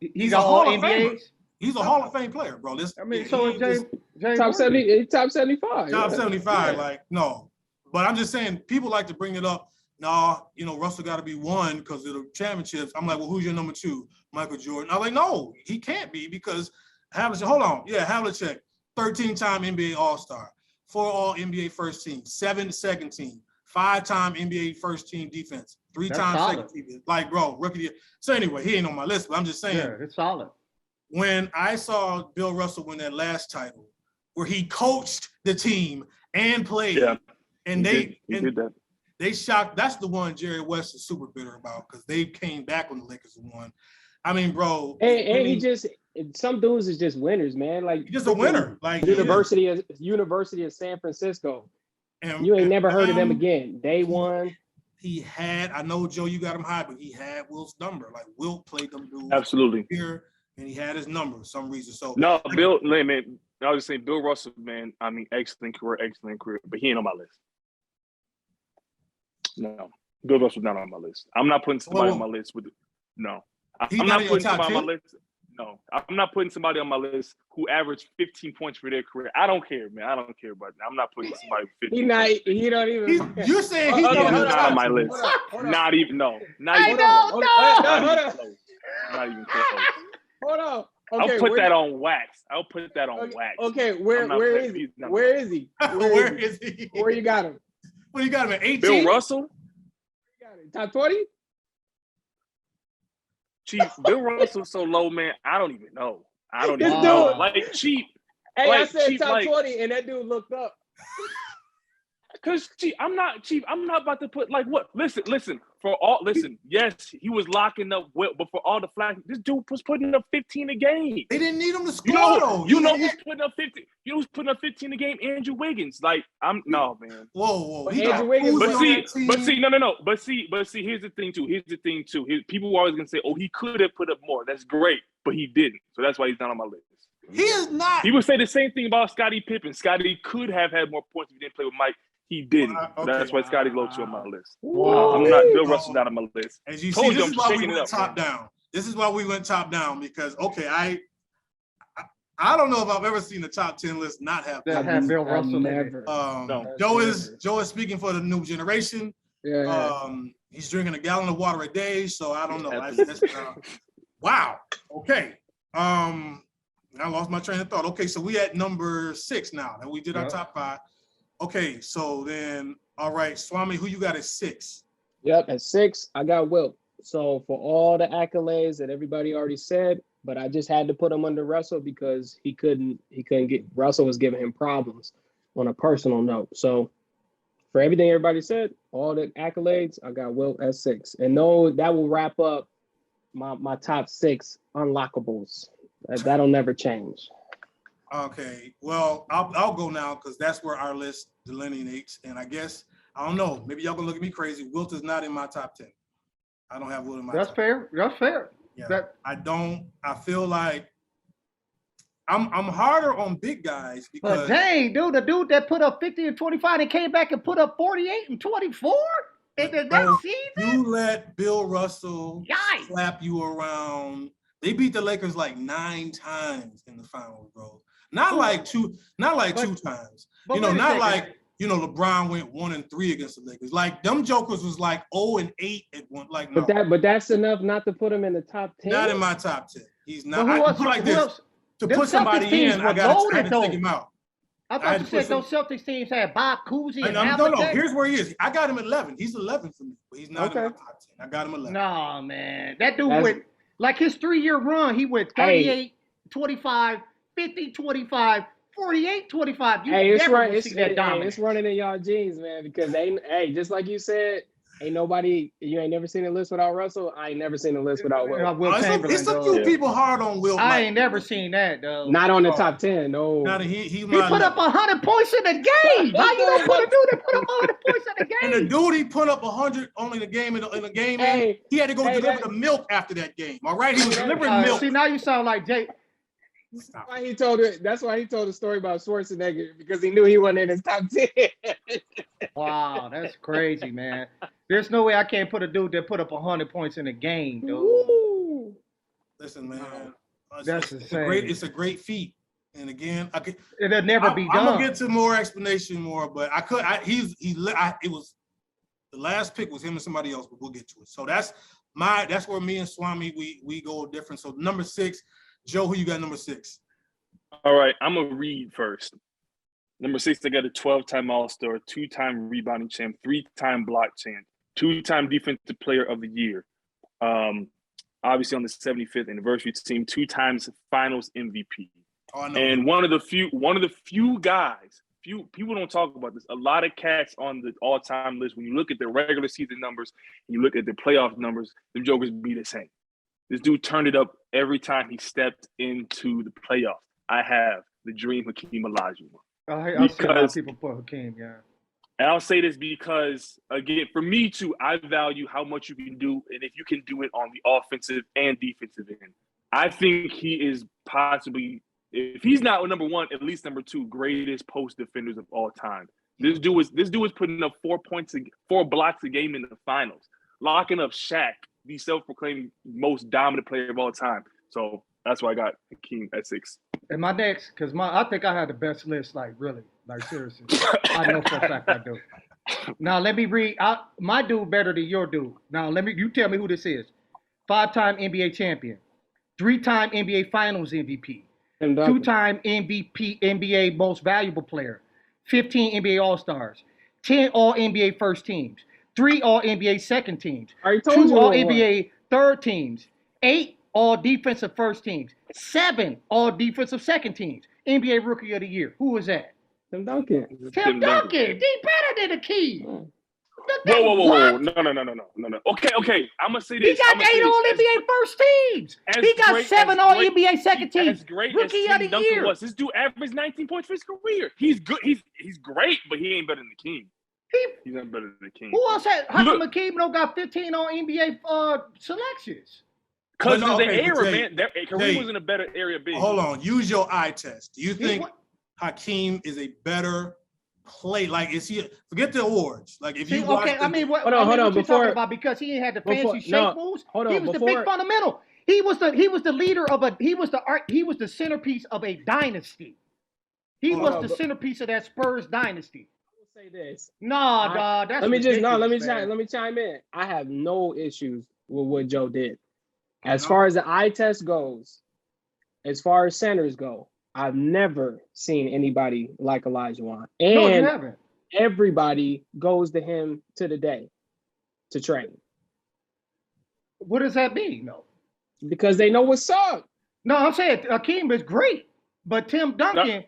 he's got all NBAs. He's a Hall of Fame player, bro. I mean, so is James top 70, top 75. Top 75, yeah. like, no. But I'm just saying, people like to bring it up. Nah, Russell got to be 1 because of the championships. I'm like, well, who's your number 2? Michael Jordan. I'm like, no, he can't be, because Havlicek, hold on. Yeah, Havlicek, 13-time NBA All-Star, 4 All-NBA first team, 7 second team, 5-time NBA first team defense, 3-time second team. Like, bro, rookie. So anyway, he ain't on my list, but I'm just saying. Yeah, it's solid. When I saw Bill Russell win that last title, where he coached the team and played, and he did that. They shocked. That's the one Jerry West is super bitter about, because they came back when the Lakers won. I mean, bro. And he just, some dudes is just winners, man. Like, he's just a winner. Like University of San Francisco. And you ain't never heard of them again. They won. He had, I know, Joe, you got him high, but he had Wilt's number. Like, Wilt played them dudes. Absolutely. Here, and he had his number for some reason. So no, Bill, man, I was just saying, Bill Russell, man, I mean, excellent career, but he ain't on my list. No, Bill Russell's not on my list. I'm not putting somebody on my list with it. No. He's I'm not not in your putting top somebody on 10? my list. No, I'm not putting somebody on my list who averaged 15 points for their career. I don't care, man. I don't care about that. I'm not putting somebody with 15 He not. points. He don't even. You're saying he's Okay, not He in is your hold not on top my 10. list. Hold on. Not even not I even don't close. know. Not Hold even on. close. Not even close. Hold on. Okay, I'll put that on wax. I'll put that on wax. Okay, where I'm not where putting- is he? he's not- Where is he? Where is he? Where you got him? What you got him at 18? Bill Russell? You got him. Top 20? Chief, Bill Russell's so low, man. I don't even know. I don't This even know. dude- Like cheap. Hey, I Like, said Chief, top like- 20, and that dude looked up. Cause Chief, I'm not about to put like what? Listen. Yes, he was locking up Wilt, but for all the flack, this dude was putting up 15 a game. They didn't need him to You score, know, though. you know who's putting up 15? You know who's putting up 15 a game? Andrew Wiggins. Like, man. Whoa. But He Andrew got Wiggins- Uzi But on see, that team. but see, no. But see, here's the thing too. People are always gonna say, "Oh, he could have put up more." That's great, but he didn't. So that's why he's not on my list. He is not. He would say the same thing about Scottie Pippen. Scottie could have had more points if he didn't play with Mike. He didn't. So Okay. that's why Scottie's low too on my list. Wow. I'm not. Bill Russell's not on my list. As you Told see, you this I'm is why we shaking it went up, top man. down. This is why we went top down because I don't know if I've ever seen a top 10 list not have That that. had Bill Russell in it. Never. No. Joe is speaking for the new generation. Yeah. He's drinking a gallon of water a day, so I don't know. Absolutely. Wow. Okay. I lost my train of thought. Okay, so we at number 6 now, and we did our Yeah. top 5. Okay, so then, all right, Swami, who you got at 6? Yep, at 6, I got Wilt. So for all the accolades that everybody already said, but I just had to put him under Russell because he couldn't get Russell was giving him problems on a personal note. So for everything everybody said, all the accolades, I got Wilt at 6. And no, that will wrap up my top 6 unlockables. That'll never change. Okay, well, I'll go now because that's where our list delineates, and I guess I don't know. Maybe y'all gonna look at me crazy. Wilt is not in my top 10. I don't have Wilt in my. That's top fair. That's fair. 10. Yeah, That- I don't. I feel like I'm harder on big guys because But dang, dude, the dude that put up 50 and 25 and came back and put up 48 and 24 in the Bro, next season? you let Bill Russell Yikes. slap you around. They beat the Lakers like 9 times in the finals, bro. Not like two times. But You know, wait a not second. like, LeBron went 1-3 against the Lakers. Like them jokers was like 0-8 at one. Like no, But that's enough not to put him in the top 10. not in my top 10. He's But not. who I else? put it like Who this. else? To Them put somebody Celtics teams in, were I had to loaded, take though. him out. I I had thought to you put said some- those Celtics teams had Bob Cousy and No. Havlicek. Here's where he is. I got him at 11. He's 11 for me, but he's not in my Okay. top 10. I got him 11. No, man. That dude That's- went, like his 3-year run, he went 38, 25, 50, 25, 48, 25. You Hey, it's never right. will see that dominance. It's running in y'all jeans, man. Because just like you said, ain't nobody. You ain't never seen a list without Russell. I ain't never seen a list without Will. Will Chamberlain, It's a though. few people hard on Will. I ain't never seen that, though. Not on the top 10. No. He's He my put up 100 points in the game. How you don't put a dude that put up 100 points in the And the game? dude he put up 100 only in the game in the game. Hey, he had to go hey, deliver that- the milk after that game. All right, he was delivering milk. See, now you sound like Jay. Stop. That's why he told the story about Schwarzenegger because he knew he wasn't in his top 10. Wow, that's crazy, man. There's no way I can't put a dude that put up 100 points in a game, dude. Woo. Listen, man, That's it's insane. it's a great feat. And again, It'll never be I'm done. gonna get to more explanation but it was the last pick was him and somebody else, but we'll get to it. So that's where me and Swami we go different. So number 6, Joe, who you got number 6? All right, I'm gonna read first. Number 6, they got a 12-time All-Star, 2-time rebounding champ, 3-time block champ, 2-time defensive player of the year. Obviously on the 75th anniversary team, 2 times finals MVP. Oh, I know. And one of the few guys, people don't talk about this. A lot of cats on the all-time list, when you look at their regular season numbers, and you look at the playoff numbers, the jokers be the same. This dude turned it up every time he stepped into the playoffs. I have the dream Hakeem Olajuwon. I see a lot of people put Hakeem, yeah. And I'll say this because, again, for me too, I value how much you can do and if you can do it on the offensive and defensive end. I think he is possibly, if he's not number 1, at least number 2, greatest post defenders of all time. This dude was putting up 4 blocks a game in the finals, locking up Shaq, the self-proclaimed most dominant player of all time. So that's why I got Hakeem at 6. And my next, because I think I had the best list, like really, like seriously. I know for a fact I do. Now let me read. My dude better than your dude. Now you tell me who this is. 5-time NBA champion, 3-time NBA Finals MVP, 2-time MVP, NBA Most Valuable Player, 15 NBA All-Stars, 10 All-NBA First Teams, 3 All-NBA Second Teams, 2 All-NBA Third Teams, 8 All-Defensive First Teams, 7 All-Defensive Second Teams, NBA Rookie of the Year. Who was that? Tim Duncan. Tim Duncan. He better than Hakeem. Whoa. No. Okay. I'm going to say this. He got 8 All-NBA First Teams. He got 7 All-NBA Second Teams. As great Rookie as of the Tim Year. Duncan was, this dude averaged 19 points for his career. He's good. He's great, but he ain't better than the King. He's not better than the King. Who else had? How come Hakeem don't got 15 on NBA selections? Because of the okay, era, Jay, man. Kareem was in a better area big. Hold on. Use your eye test. Do you think Hakeem is a better play? Like, is he? Forget the awards. Like, if you watch I mean, what? Hold on. What you talking about? Because he ain't had the fancy shape moves. Hold on. He was the big fundamental. He was the leader of a. He was the centerpiece of a dynasty. He was the centerpiece of that Spurs dynasty. I will say this. Nah, dog. That's let ridiculous, me chime in. I have no issues with what Joe did. As far as the eye test goes, as far as centers go, I've never seen anybody like Olajuwon. And no, you haven't. Everybody goes to him to the day to train. What does that mean? No. Because they know what's up. No, I'm saying Hakeem is great, but Tim Duncan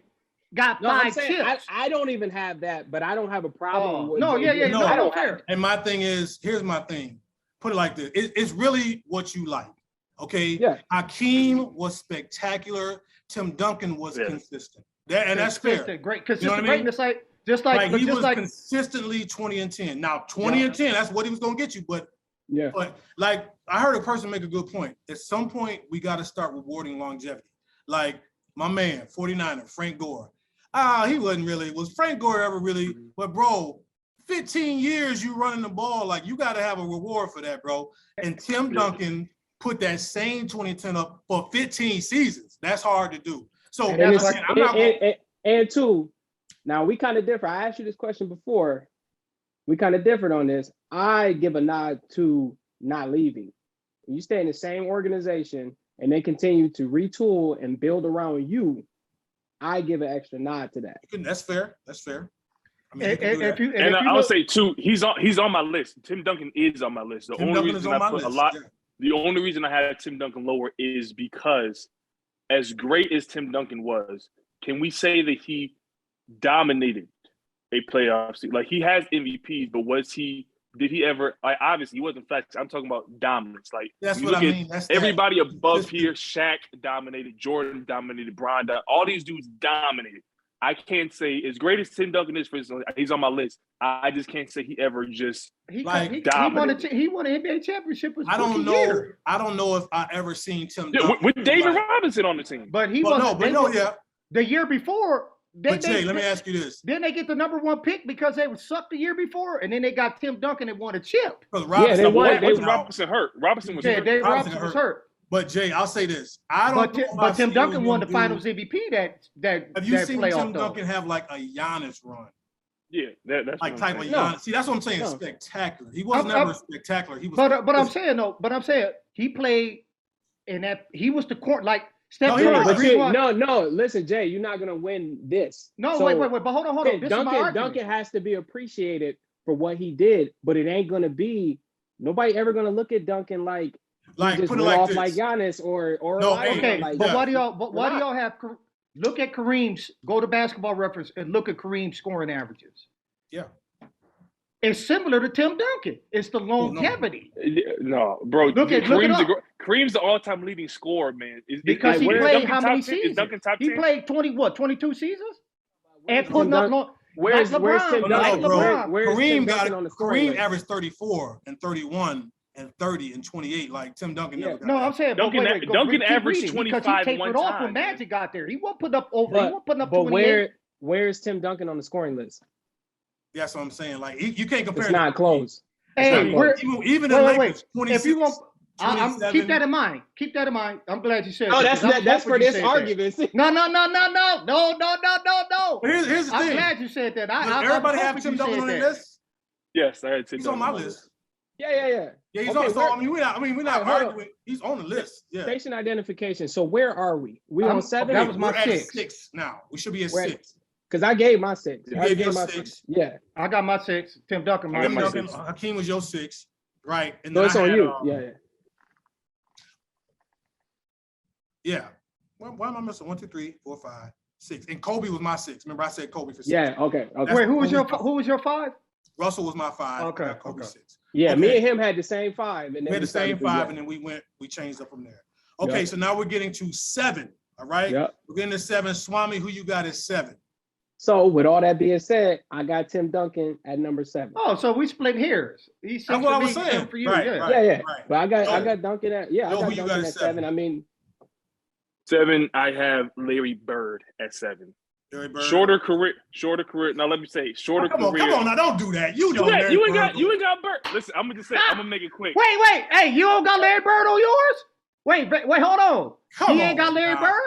got 5 chips. I don't even have that, but I don't have a problem with No, I don't care. And my thing is, here's my thing. Put it like this. It's really what you like. Okay. Yeah. Hakeem was spectacular. Tim Duncan was consistent. That's fair. Great. Consistent greatness, just like he was consistently 20 and 10. Now 20 and 10, that's what he was gonna get you. But like I heard a person make a good point. At some point, we got to start rewarding longevity. Like my man, 49er, Frank Gore. He wasn't really, was Frank Gore ever really, but bro, 15 years you running the ball, like you got to have a reward for that, bro. And Tim Duncan put that same 2010 up for 15 seasons. That's hard to do. So and two, now we kind of differ. I asked you this question before. We kind of differed on this. I give a nod to not leaving. When you stay in the same organization and they continue to retool and build around you, I give an extra nod to that. That's fair. I mean, I'll say too, he's on my list. Tim Duncan is on my list. The only reason I had Tim Duncan lower is because as great as Tim Duncan was, can we say that he dominated a playoff season? Like he has MVPs, but did he ever, like obviously he wasn't flex. I'm talking about dominance. Like that's what I mean. That's everybody above here, Shaq dominated, Jordan dominated, Bron, all these dudes dominated. I can't say as great as Tim Duncan is, for instance, he's on my list. I just can't say he ever just dominated. He won an NBA championship. I don't know if I ever seen Tim Duncan with David Robinson on the team. But the year before. Jay, let me ask you this. Then they get the number 1 pick because they would suck the year before, and then they got Tim Duncan and won a chip. Robinson hurt. Robinson was hurt. David Robinson was hurt. But Jay, I'll say this. But Tim Duncan won the Finals MVP. Have you seen Tim Duncan have like a Giannis run? Yeah, that's like type of Giannis. See, that's what I'm saying. Spectacular. He was never spectacular. He was. But I'm saying he played in that. He was the court like. Steph Curry. No. Listen, Jay, you're not gonna win this. No, wait. But hold on. Duncan has to be appreciated for what he did, but it ain't gonna be. Nobody ever gonna look at Duncan like just put it like off this. like Giannis or no. Okay, but why do y'all have? Look at Kareem's. Go to Basketball Reference and look at Kareem's scoring averages. Yeah. It's similar to Tim Duncan. It's the longevity. No, bro. Kareem's the all-time leading scorer, man. Because he played how many seasons? He played 22 seasons? And putting up long. Where's Tim Duncan? Kareem averaged 34 and 31 and 30 and 28 like Tim Duncan never got. No, I'm saying Duncan averaged 25 because he tapered off when Magic got there. He wasn't putting up over. He wasn't putting up 28. Where's Tim Duncan on the scoring list? That's what I'm saying. Like you can't compare. It's not close. Hey, even in Lakers, 26. Keep that in mind. Keep that in mind. I'm glad you said Oh, that. that's for this that. argument. No. But here's the I'm thing. glad you said that. Does everybody have Tim Duncan on their list? Yes, I had Tim He's on Duncan my list. Yeah. Yeah, he's Okay, on. So we're not hold on. arguing. He's on the list. Yeah. Station identification. So where are we? We on 7? That was my We're at 6. 6 now. We should be at We're at- 6. Because I gave my 6. You I gave your my 6. Yeah. I got my 6. Tim Duncan, I got my Duncan, 6. Hakeem was your 6, right? And So then it's I on had, you. Yeah. Yeah. Why am I missing 1, 2, 3, 4, 5, 6? And Kobe was my 6. Remember, I said Kobe for 6. Yeah. Okay. Wait, who was your 5? Russell was my 5. Okay, I got Kobe okay. 6. Yeah. Okay. Me and him had the same 5, and We then had the same decided to- 5, and then we changed up from there. Okay, Yep. so now we're getting to 7. All right. Yep. We're getting to 7. Swami, who you got at 7? So with all that being said, I got Tim Duncan at number 7. Oh, so we split hairs. He's That's what I was 6 for me, saying. 7 for you. Right, yeah. right. Yeah. Right. But I Joe. got Duncan at Joe, I who got you Duncan got at at 7. I mean, 7, I have Larry Bird at 7. Larry Bird. Shorter career. Now let me say shorter Come on, career. come on, now don't do that. You know Larry You ain't Bird. got Bird. Listen, I'm gonna just say I'm gonna make it quick. Wait. Hey, you don't got Larry Bird on yours? Wait, hold on. Come He ain't on, got Larry now. Bird?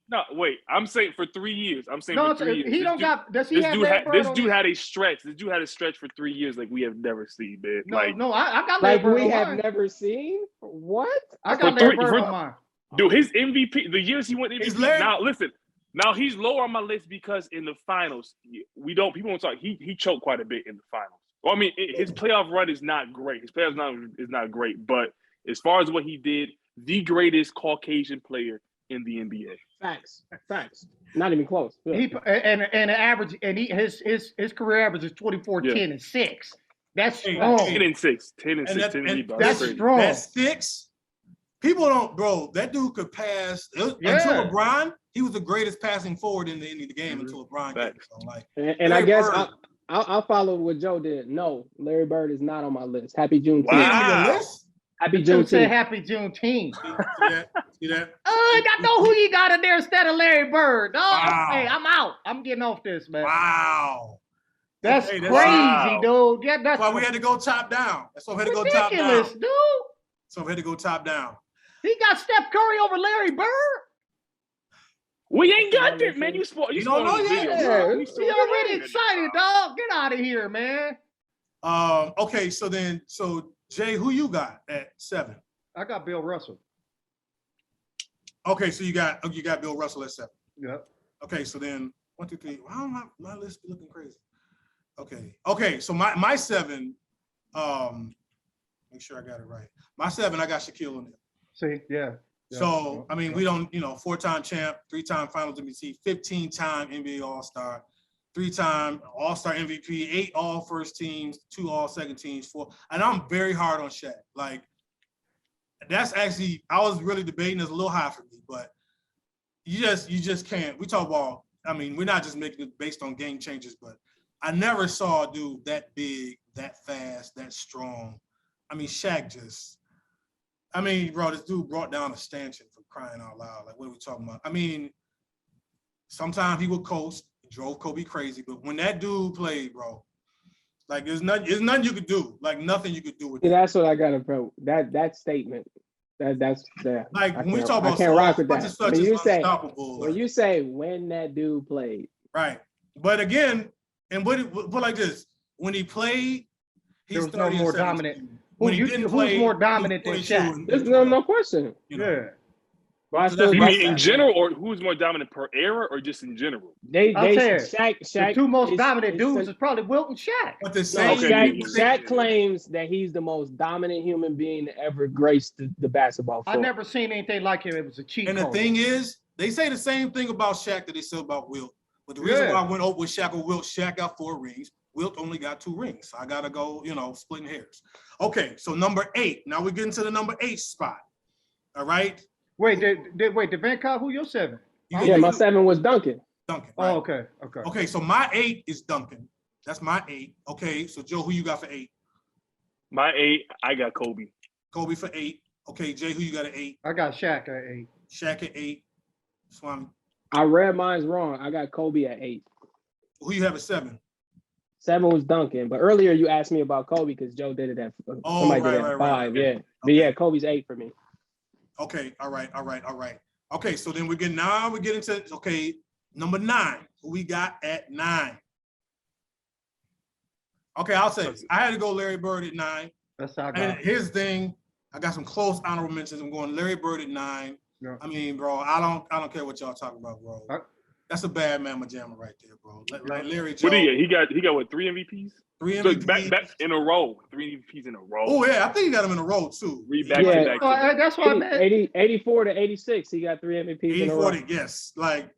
No, wait. I'm saying for 3 years. I'm saying No, for 3 years. he don't got. Does he This have dude, Larry Bird? this on dude his- had a stretch. This dude had a stretch for 3 years like we have never seen, man. No, I got Larry like Bird we on have mine. never seen. What? I got For Larry three- Bird for- on mine. Dude, his MVP, the years he went He's MVP. Larry- Now listen, now he's lower on my list because in the finals, people don't talk. He choked quite a bit in the finals. Well, I mean, his playoff run is not great. His playoff run is not great, but as far as what he did, the greatest Caucasian player in the NBA. Facts. Not even close. Yeah. He and an average, and his career average is 24, Yeah. 10, and 6. That's Hey, strong. 10 and 6, 10 and And 6, that- 10 and and 8. that's crazy. strong. That's 6. People don't, bro. That dude could pass until Yeah. LeBron. He was the greatest passing forward in the game Mhm. until LeBron came. Facts. So like, And I Larry guess Bird. I'll follow what Joe did. No, Larry Bird is not on my list. Happy Juneteenth. he ain't on Wow. your list. Happy Dude said Juneteenth. Happy Juneteenth. See that? I know who you got in there instead of Larry Bird. Oh, Wow. hey, I'm out. I'm getting off this, man. Wow. That's Okay, crazy, wow. dude. Yeah, that's That's why we had to go top down. That's why we had to go top down. ridiculous, dude. So we had to go top down. He got Steph Curry over Larry Bird. We ain't got that, man. You You don't know yet? Yeah, You he already excited, dog. Get out of here, man. Okay, so Jay, who you got at 7? I got Bill Russell. Okay, so you got Bill Russell at 7. Yep. Okay, so then 1, 2, 3. Wow, my list be looking crazy. Okay, so my 7. Make sure I got it right. My 7, I got Shaquille O'Neal. See, yeah. So I mean, we don't, 4-time champ, 3-time Finals MVP, 15-time NBA All-Star, 3-time All-Star MVP, 8 All First Teams, 2 All Second Teams, 4. And I'm very hard on Shaq. Like, that's actually, I was really debating, it's a little high for me, but you just can't. We talk about, I mean, we're not just making it based on game changers, but I never saw a dude that big, that fast, that strong. I mean, Shaq just, bro, this dude brought down a stanchion for crying out loud. Like, what are we talking about? I mean, sometimes he would coast, drove Kobe crazy, but when that dude played, bro, like, there's nothing you could do. Like, nothing you could do with See, that. that's what I got to vote. That statement. That's that. Like, I when we can't- talk about I can't rock with such that. and such When is you say unstoppable. when you say when that dude played, Right. But again, and put like this, when he played, There he's was no 30 and more 17. dominant. When he Who's didn't play, more he was dominant than 22 Shaq? and there's 12, no question. you know. Yeah. But I So still that's You my mean in Shaq. general, or who's more dominant per era, or just in general? they I'm saying, Shaq The two most is- dominant is dudes some- is probably Wilt and Shaq. But the No, same, Okay, Shaq, yeah. Shaq claims that he's the most dominant human being to ever grace the basketball I floor. never seen anything like him. It was a cheat and the code. thing is, they say the same thing about Shaq that they say about Wilt. But the reason Yeah. why I went over with Shaq or Wilt, Shaq got 4 rings. Wilt only got 2 rings. So I gotta go, splitting hairs. Okay, so number 8. Now we're getting to the number 8 spot. All right. Wait, did Vancobb, who your 7? You Yeah, my get 7 was Duncan. Duncan. Oh, Right? okay. Okay, so my 8 is Duncan. That's my 8. Okay, so Joe, who you got for 8? My 8, I got Kobe. Kobe for 8. Okay, Jay, who you got at 8? I got Shaq at 8. Shaq at 8. Swami, I read mine's wrong. I got Kobe at 8. who you have at 7? 7 was Duncan. But earlier you asked me about Kobe because Joe did it at somebody did it at 5. Yeah. Okay. But yeah, Kobe's 8 for me. Okay, all right. Okay, so then we get into number 9. Who we got at 9? Okay, I'll say this. I had to go Larry Bird at 9. That's how I And got. here's the thing. I got some close honorable mentions. I'm going Larry Bird at 9. Yeah. I mean, bro, I don't care what y'all talking about, bro. That's a bad mamma jamma right there, bro. Like Larry Jones. What do you get? He got what, 3 MVPs? 3 So MVPs. back in a row. 3 MVPs in a row. Oh yeah, I think he got him in a row too. Back-to-back. That's why I meant 84 to 86, he got 3 MVPs in a row. 80-40, yes. Like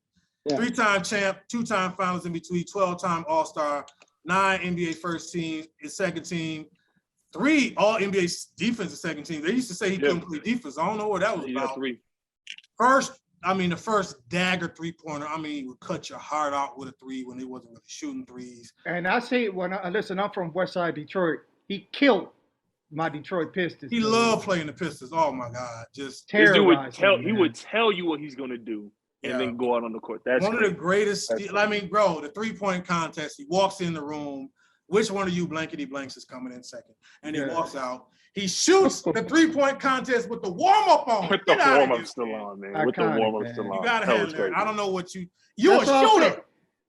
Yeah. 3-time champ, 2-time finals MVP, 12-time All-Star, 9 NBA first team, his second team, 3 All NBA defensive second team. They used to say he couldn't play defense. I don't know what that was He got about. 3. The first dagger 3-pointer. I mean, would cut your heart out with a 3 when they wasn't really shooting 3s. And I say listen, I'm from West Side Detroit. He killed my Detroit Pistons. He loved playing the Pistons. Oh my God, just This dude would terrorizing. he would tell you what he's gonna do and then go out on the court. That's one of crazy. the greatest. That's I mean, bro, the 3-point contest. He walks in the room. Which one of you blankety blanks is coming in second? And he walks out. He shoots the 3-point contest with the warm-up on. With the Get out of warm-up here, still man. on, man. With the warm-up still on. You gotta That have was that. crazy. I don't know what you a That's what I'm shooter. saying.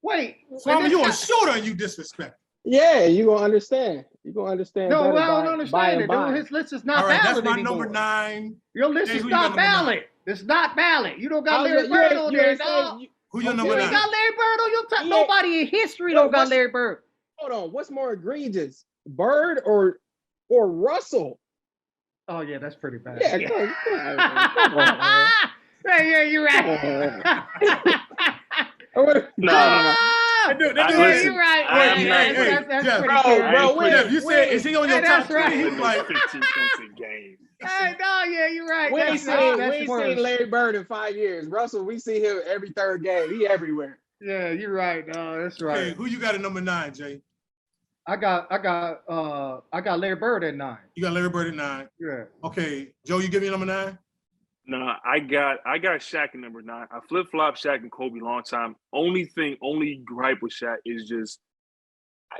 Wait, Swami, you a shooter and you disrespect. Yeah, you're gonna understand. You're gonna understand. No, better I don't by understand it. and by. His list is not All right, valid that's my anymore. number 9. Your list Hey, is who you got not number 9? valid. It's not valid. You don't got Oh, Larry you Bird ain't- on you there, ain't dog. saying- Who your You number ain't 9? got Larry Bird on your top. Yeah. Nobody in history Well, don't got what's- Larry Bird. Hold on, what's more egregious, Bird or Russell? Oh yeah, that's pretty bad. Yeah, come on, man. Yeah, you're right. No. Dude, Listen, you're right. I'm not- That's Jeff, pretty bro, fair. bro, I ain't wait, Jeff, you said, is he on your Hey, top that's right. 20? like Like, 15 points a game. Hey, no, yeah, you're right. We ain't That's seen worse. Larry Bird in 5 years. Russell, we see him every third game. He everywhere. Yeah, you're right. No, that's okay, right. who you got at number 9, Jay? I got Larry Bird at 9. You got Larry Bird at 9. Yeah. Okay, Joe, you give me number 9? Nah, I got Shaq at number 9. I flip-flop Shaq and Kobe long time. Only gripe with Shaq is just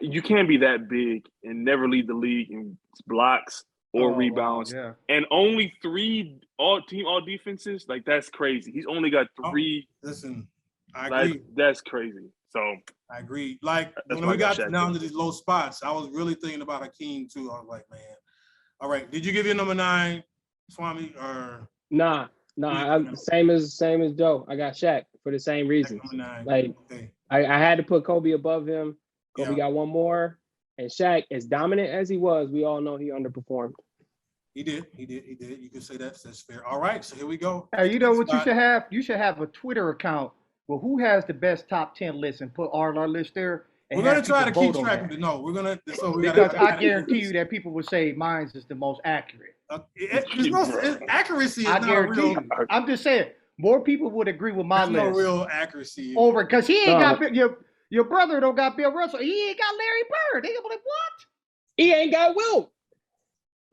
you can't be that big and never lead the league in blocks or rebounds. Yeah. And only 3 all defenses, like that's crazy. He's only got 3. Listen, I Like, agree. that's crazy. So I agree. Like That's when why we I got got Shaq down too. to these low spots, I was really thinking about Hakeem too. I was like, man. All right, did you give your number 9, Swami, or Nah, same as Joe. I got Shaq for the same reasons. number 9? Like Okay. I had to put Kobe above him. Kobe Yeah. got one more, and Shaq, as dominant as he was, we all know he underperformed. He did. You can say that's fair. All right, so here we go. Hey, you know what you Spot. should have? You should have a Twitter account. Well, who has the best top 10 list and put our list there? And We're gonna have try to people keep vote on track that. of it. No, we're gonna. So we Because gotta, I guarantee you that people would say mine's is the most accurate. There's no accuracy. Is I not guarantee real. you. I'm just saying, more people would agree with my There's no list real accuracy. over because he ain't No. got your brother don't got Bill Russell. He ain't got Larry Bird. They gonna be like, what? He ain't got Wilt.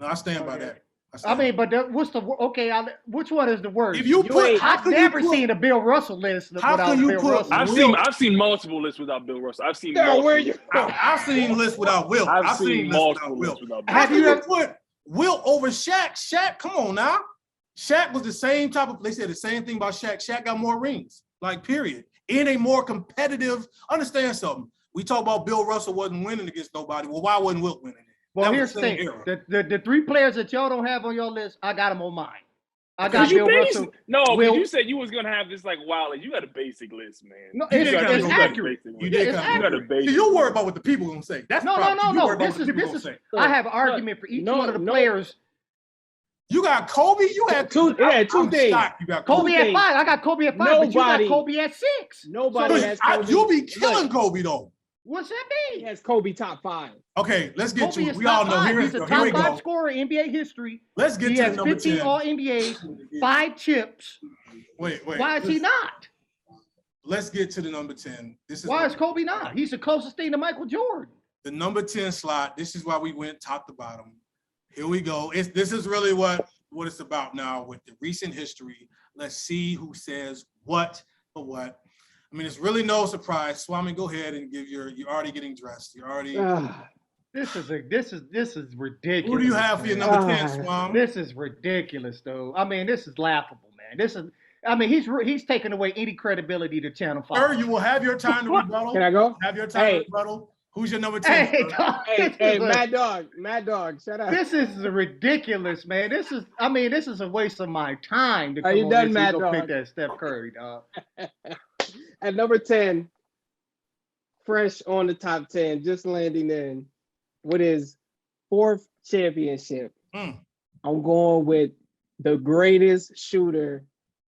No, I stand by that. I mean, but what's the okay? Which one is the worst? if you put, how I've can never you put, seen a Bill Russell list How without can you Bill put- Russell. I've seen multiple lists without Bill Russell. I've seen Girl, multiple where you? I've seen lists without Wilt. I've seen lists without multiple Wilt. lists without Bill. How Have can you you ever- put Wilt over Shaq? Shaq, come on now. Shaq was the same type of. They said the same thing about Shaq. Shaq got more rings. Like period. In a more competitive. Understand something. We talk about Bill Russell wasn't winning against nobody. Well, why wasn't Wilt winning? Well, That was here's the the same thing: era. the 3 players that y'all don't have on your list, I got them on mine. I got Cause you Bill Russell. no, Wilt. because you said you was gonna have this like wild. You got a basic list, man. No, You it's, did it's kinda- accurate. You did It's kind You got a accurate. basic. See, you worry about what the people gonna say. That's the No. problem. You worry about This what the is people this gonna is. say. I have an argument for each one of the players. You got Kobe. You had Two I'm things. shocked you got Kobe at things. 5. I got Kobe at 5, but you got Nobody- Kobe at 6. Nobody So has Kobe. you'll be killing Kobe though. What's that He mean? has Kobe top 5. Okay, let's get Kobe to it. is We all top know. 5. Here He's a we top 5 go. scorer in NBA history. Let's get He to has number 15 10. All NBAs, 5 chips. Wait. Why is he not? Let's get to the number 10. This is Why is Kobe not? He's the closest thing to Michael Jordan. the number 10 slot. This is why we went top to bottom. Here we go. This is really what it's about now with the recent history. Let's see who says what for what. I mean, it's really no surprise. Swami, go ahead and you're already getting dressed. You're already. This is ridiculous. Who do you have for your man. number 10, Swami? This is ridiculous, though. I mean, this is laughable, man. I mean, he's taking away any credibility to Channel 5. Sir, you will have your time to rebuttal. Can I go? Have your time to rebuttal. Who's your number 10? Hey, dog, Hey, Mad Dog, shut up. This is ridiculous, man. This is a waste of my time to Are you come done, on this Mad and go Dog? pick that Steph Curry, dog. At number 10, fresh on the top 10, just landing in with his 4th championship. I'm going with the greatest shooter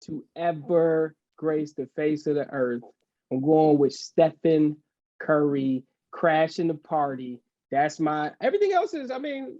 to ever grace the face of the earth. I'm going with Stephen Curry, crashing the party. That's everything else is, I mean,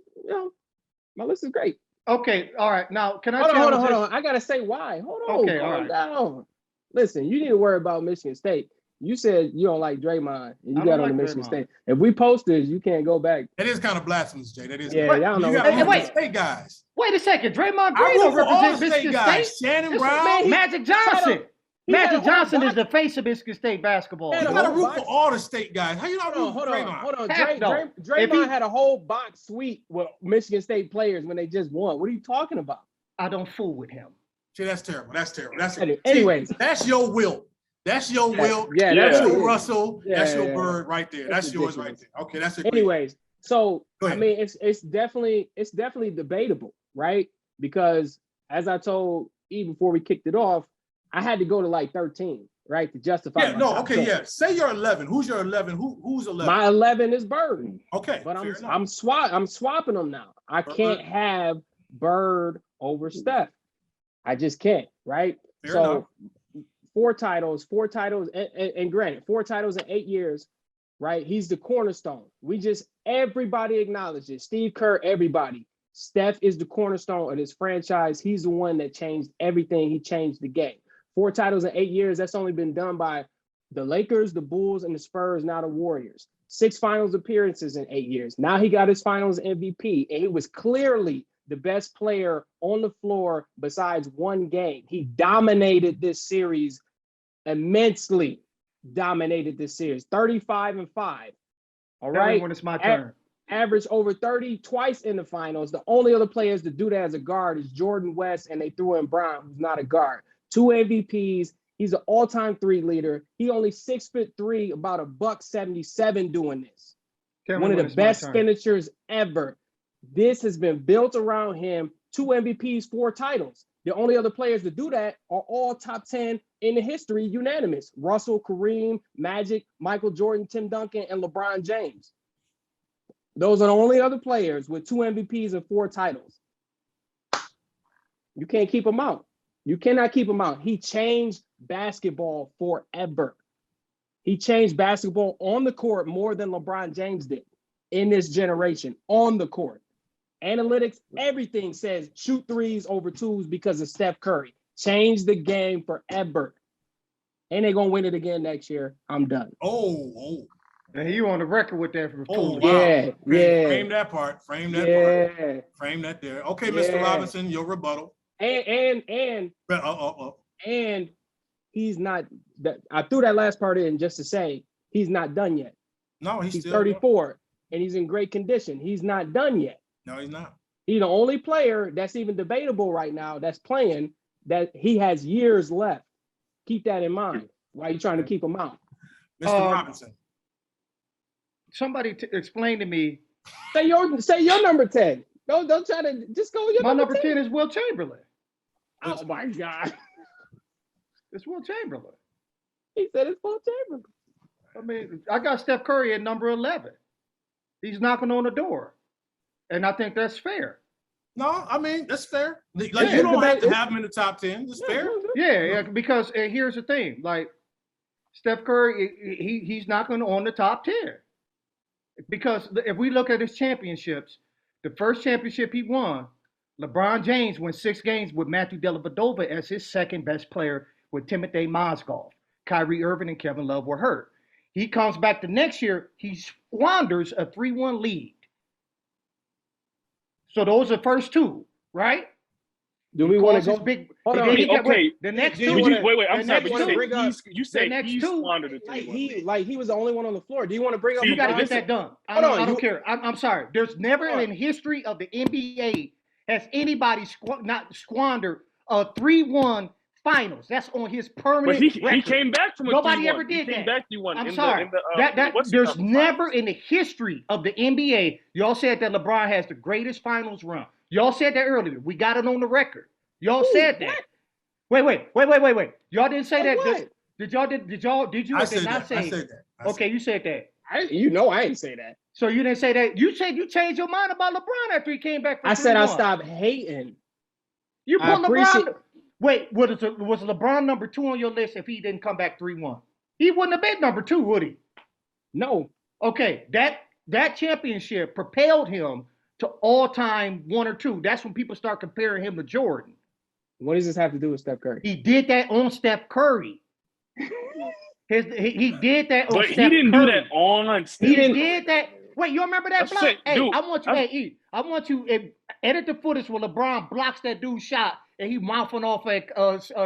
my list is great. Okay, all right. Now, can I Hold on. I got to say why. Hold on. Okay, all right. Down. Listen, you need to worry about Michigan State. You said you don't like Draymond, and you got on the Michigan State. If we post this, you can't go back. That is kind of blasphemous, Jay. That is. Yeah, y'all know. You got wait. State guys. Wait a second. Draymond I Green root don't for all represent the state Michigan guys. State. Shannon Listen, Brown. man, Magic Johnson. He had Magic a whole Johnson box. is the face of Michigan State basketball. You gotta root for all the state guys. How you not root for Draymond? Hold on. Heck no. Draymond had a whole box suite with Michigan State players when they just won. What are you talking about? I don't fool with him. See, that's terrible. Anyways. See, that's your will. That's your will. Yeah, that's really your is. Russell. Yeah, that's your yeah. Bird right there. That's yours right there. Okay, that's it. Anyways, so Go I ahead. mean, it's definitely debatable, right? Because as I told E before we kicked it off, I had to go to like 13, right, to justify. Yeah, my no, top okay, 10. yeah. Say you're 11. Who's your 11? Who's 11? My 11 is Bird, Okay, but fair enough. I'm swapping them now. I can't have Bird over Steph. I just can't, right? Fair so enough. four titles, and granted, 4 titles in 8 years, right? He's the cornerstone. Everybody acknowledges Steve Kerr, everybody. Steph is the cornerstone of this franchise. He's the one that changed everything. He changed the game. 4 titles in 8 years, that's only been done by the Lakers, the Bulls, and the Spurs, now the Warriors. 6 finals appearances in 8 years. Now he got his finals MVP, and he was clearly the best player on the floor besides one game. He dominated this series immensely. 35-5. All right. When it's my turn. Averaged over 30 twice in the finals. The only other players to do that as a guard is Jordan West, and they threw in Brown, who's not a guard. 2 MVPs. He's an all-time 3 leader. He only 6'3", about $177 doing this. One of the best finishers ever. This has been built around him. 2 MVPs, 4 titles. The only other players to do that are all top 10 in the history, unanimous. Russell, Kareem, Magic, Michael Jordan, Tim Duncan, and LeBron James. Those are the only other players with 2 MVPs and 4 titles. You can't keep him out. You cannot keep him out. He changed basketball forever. He changed basketball on the court more than LeBron James did in this generation, on the court. Analytics, everything says shoot 3s over 2s because of Steph Curry. Changed the game forever. And they're going to win it again next year. I'm done. Oh. And you on the record with that for Oh, wow. Yeah. Frame that part. Frame that part. Frame that there. Okay, Mr. Robinson, your rebuttal. And he's not. I threw that last part in just to say he's not done yet. No, he's still 34 and he's in great condition. He's not done yet. No, he's not. He's the only player that's even debatable right now that's playing that he has years left. Keep that in mind. Why are you trying to keep him out? Mr. Robinson. Somebody explain to me. Say your number 10. Don't try to just go with your My number 10 is Will Chamberlain. Oh my God. It's Will Chamberlain. He said it's Will Chamberlain. I mean, I got Steph Curry at number 11. He's knocking on the door. And I think that's fair. No, I mean, that's fair. You don't have to have him in the top 10. It's fair. Yeah, because here's the thing. Like, Steph Curry, he's knocking on the top 10. Because if we look at his championships, the first championship he won, LeBron James won 6 games with Matthew Dellavedova as his second best player with Timothy Mozgov. Kyrie Irving and Kevin Love were hurt. He comes back the next year, he squanders a 3-1 lead. So those are first 2, right? Do we want to His go? big, Hold and on. then he got- Okay. the next Do you two. wanna- Wait, I'm the sorry, next but two- you said next he two, squandered the Like 21. he was the only one on the floor. Do you want to bring up? See, You got to LeBron? get that done. I Hold on, don't you- care. I'm sorry. There's never Hold on. in history of the NBA has anybody not squandered a 3-1 finals. That's on his permanent But he record. came back from a Nobody 3-1. ever did He came that. back 3-1 I'm in sorry. the Western There's Conference never Finals. in the history of the NBA, y'all said that LeBron has the greatest finals run. Y'all said that earlier. We got it on the record. Y'all said that. Wait. Y'all didn't say that. What? Did y'all? Did you? I Or said did not that. say? I said that. I Okay, you said that. I ain't say that. So you didn't say that. You said you changed your mind about LeBron after he came back from I said I 3-1. stopped hating. You I put appreciate- LeBron. Wait, was LeBron number 2 on your list if he didn't come back 3-1? He wouldn't have been number 2, would he? No. Okay, that championship propelled him to all-time 1 or 2. That's when people start comparing him to Jordan. What does this have to do with Steph Curry? He did that on Steph Curry. He did that on But Steph he didn't Curry. do that on Steph. He did that. Wait, you remember that I'm block? saying, Hey, dude, I want you edit the footage where LeBron blocks that dude's shot and he mouthing off at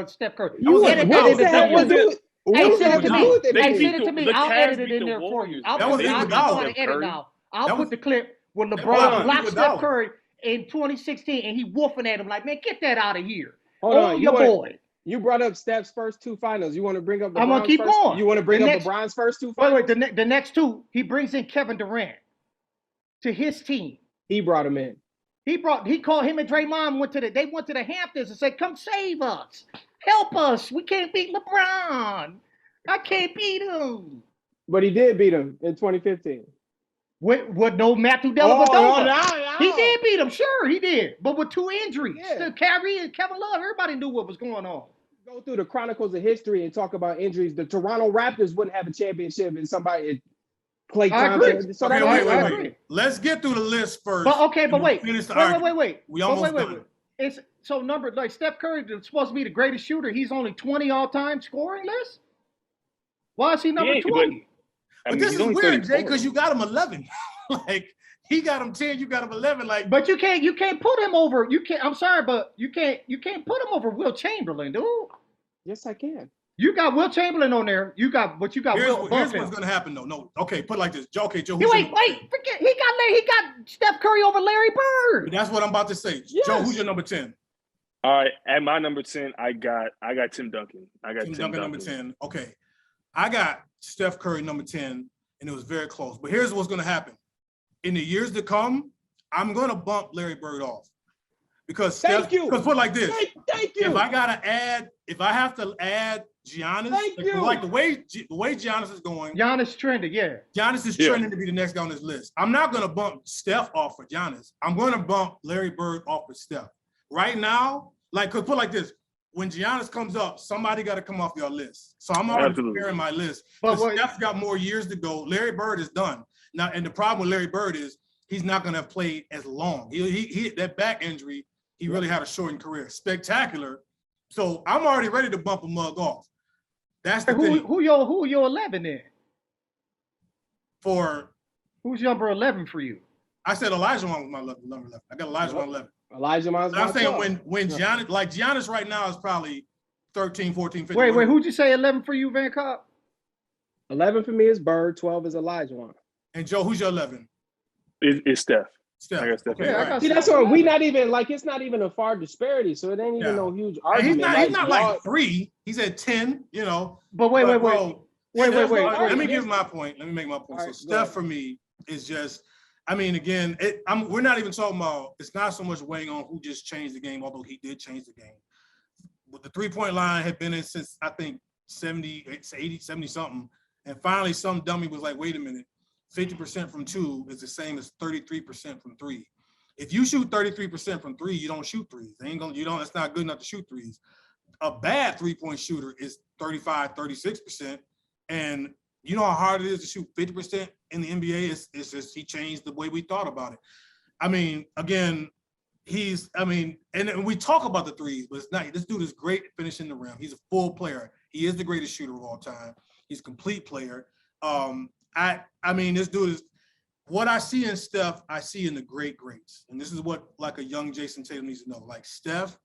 Steph Curry. Edit that in the video. Hey, send it to me. Hey, send it to me. I'll edit it in there for you. That was I'll Iguodala. to edit now. I'll That put was- the clip when was LeBron blocks Steph Iguodala. Curry in 2016 and he woofing at him like, man, get that out of here. Hold Oh, on, your boy. You brought up Steph's first 2 finals. You want to bring up LeBron's I'm gonna keep first? going. You want to bring The up next- LeBron's first 2 finals? Wait. The next 2, he brings in Kevin Durant to his team. He brought him in. He called him and Draymond they went to the Hamptons and said, come save us. Help us. We can't beat LeBron. I can't beat him. But he did beat him in 2015. With no Matthew Dellavedova. no. He did beat him, sure, he did. But with 2 injuries. Yeah. Still, Kyrie and Kevin Love, everybody knew what was going on. Go through the chronicles of history and talk about injuries. The Toronto Raptors wouldn't have a championship and somebody Klay I agree. Thompson. So Okay, that wait. I agree. Let's get through the list first. But okay, but and wait. finish the argument. Wait. We almost done. Wait. It's so numbered like Steph Curry is supposed to be the greatest shooter. He's only 20 all-time scoring list. Why is he number Yeah, 20? But this is weird, Jay, because you got him 11. Like he got him 10, you got him 11. Like, But you can't put him over. You can't. I'm sorry, but you can't put him over Will Chamberlain, dude. Yes, I can. You got Will Chamberlain on there. You got Will here's above what's him. gonna happen though. No, okay, put it like this. Okay, Joe. You who's wait, your- forget. He got Steph Curry over Larry Bird. That's what I'm about to say. Yes. Joe, who's your number 10? All right, at my number 10, I got Tim Duncan. I got Tim Tim Duncan, number 10. Okay. I got Steph Curry, number 10, and it was very close. But here's what's going to happen. In the years to come, I'm going to bump Larry Bird off. Because Thank you. Because put it like this. Thank you. If I have to add Giannis, Thank you. like the way Giannis is going, Giannis trended, yeah. Giannis is trending to be the next guy on this list. I'm not going to bump Steph off for Giannis. I'm going to bump Larry Bird off for Steph. Right now, like, put it like this. When Giannis comes up, somebody got to come off your list. So I'm already preparing my list. But But Steph's got more years to go. Larry Bird is done. Now, and the problem with Larry Bird is he's not going to have played as long. He that back injury, he really had a shortened career. Spectacular. So I'm already ready to bump a mug off. That's the thing. Who your 11 then? For Who's number 11 for you? I said Elijah was my number 11. I got Elijah on 11. Elijah Miles. But I'm saying when Giannis, like Giannis right now is probably 13, 14, 15. Wait, who'd you say 11 for you, Vancobb? 11 for me is Bird. 12 is Elijah. And Joe, who's your 11? It's Steph. Steph. I got Steph. Okay, Yeah, I right. got See, that's what we not even like. It's not even a far disparity, so it ain't even Yeah. no huge And he's argument. not like 3. He's at 10, you know. But wait. Bro, Wait. Let me give my point. Let me make my point. All So right, go Steph ahead. for me is just, I mean, again, we're not even talking about, it's not so much weighing on who just changed the game, although he did change the game. But the 3-point line had been in since, I think, 70, 80, 70 something. And finally, some dummy was like, wait a minute, 50% from 2 is the same as 33% from 3. If you shoot 33% from 3, you don't shoot threes. It's not good enough to shoot threes. A bad 3-point shooter is 35, 36%. And you know how hard it is to shoot 50% in the NBA? It's just he changed the way we thought about it. I mean, again, and we talk about the threes, but it's not. This dude is great at finishing the rim. He's a full player. He is the greatest shooter of all time. He's a complete player. I mean, this dude is what I see in Steph, I see in the greats. And this is what like a young Jason Tatum needs to know. Like Steph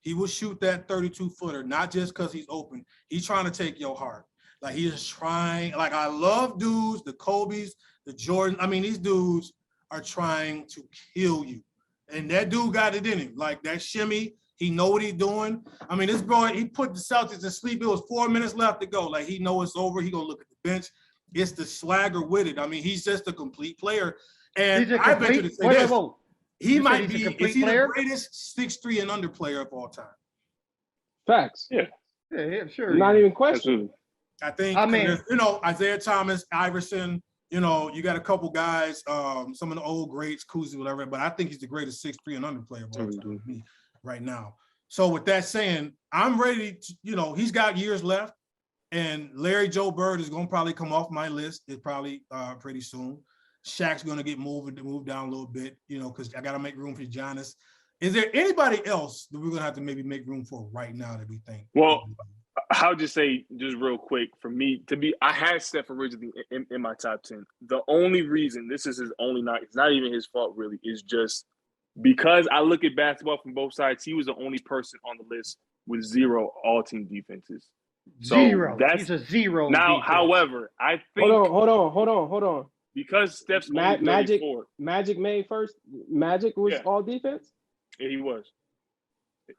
he will shoot that 32-footer, not just because he's open. He's trying to take your heart. Like, he is trying. Like, I love dudes, the Kobe's, the Jordan. I mean, these dudes are trying to kill you. And that dude got it in him. Like, that shimmy, he know what he's doing. I mean, this boy, he put the Celtics to sleep. It was 4 minutes left to go. Like, he know it's over. He gonna look at the bench. It's the swagger with it. I mean, he's just a complete player. And I bet you to say this. He might be, is he the greatest 6'3" and under player of all time? Facts. Yeah. Yeah, sure. Not even question. I think, I mean, you know, Isaiah Thomas, Iverson, you know, you got a couple guys, some of the old greats, Kuzi, whatever, but I think he's the greatest 6'3" and under player of all time with me right now. So with that saying, I'm ready to, you know, he's got years left, and Larry Joe Bird is going to probably come off my list. It's probably pretty soon. Shaq's going to get moved down a little bit, you know, because I got to make room for Giannis. Is there anybody else that we're going to have to maybe make room for right now that we think? Well, I'll just say, just real quick, for me to be, I had Steph originally in my top 10. The only reason, this is his only not, it's not even his fault really, is just because I look at basketball from both sides. He was the only person on the list with 0 all-team defenses. So zero. That's He's a 0. now. defense. However, I think Hold on. because Steph's Magic 34, Magic made first. Magic was all defense. yeah, he was.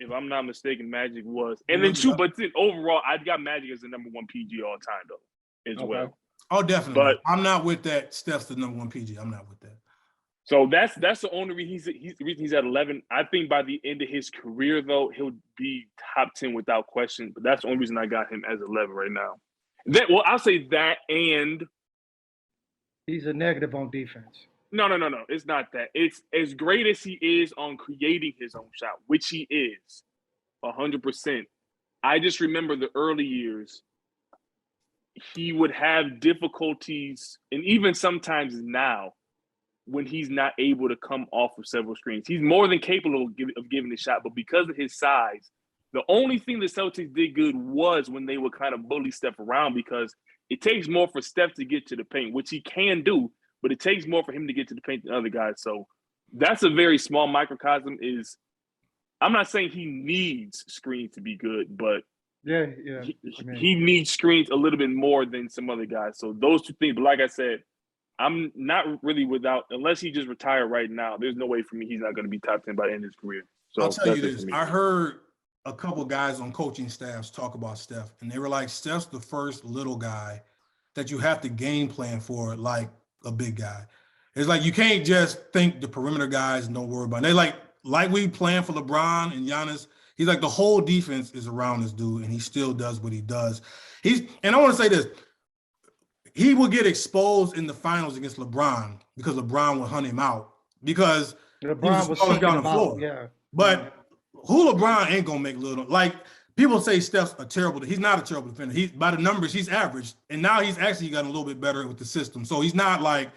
If I'm not mistaken, Magic was, and then but then overall, I've got Magic as the number 1 PG all time though, as well. Oh, definitely. But I'm not with that. Steph's the number 1 PG. I'm not with that. So that's the only reason he's at 11. I think by the end of his career, though, he'll be top 10 without question. But that's the only reason I got him as 11 right now. Well, I'll say that, and He's a negative on defense. no. It's not that. It's as great as he is on creating his own shot, which he is, 100%. I just remember the early years. He would have difficulties, and even sometimes now, when he's not able to come off of several screens. He's more than capable of giving the shot, but because of his size, the only thing the Celtics did good was when they would kind of bully Steph around, because it takes more for Steph to get to the paint, which he can do, but it takes more for him to get to the paint than other guys. So that's a very small microcosm. I'm not saying he needs screens to be good, but he needs screens a little bit more than some other guys. So those two things, but like I said, I'm not really without, unless he just retired right now, there's no way for me he's not going to be top 10 by the end of his career. So I'll tell you this. I heard a couple guys on coaching staffs talk about Steph, and they were like, Steph's the first little guy that you have to game plan for like a big guy. It's like you can't just think the perimeter guys and don't worry about it. They like we plan for LeBron and Giannis. He's like, the whole defense is around this dude, and he still does what he does. And I want to say this. He will get exposed in the finals against LeBron because LeBron will hunt him out because LeBron was slowing down the floor. Yeah. But who LeBron ain't gonna make little, like people say Steph's a terrible, he's not a terrible defender. He's by the numbers, he's average. And now he's actually gotten a little bit better with the system. So he's not like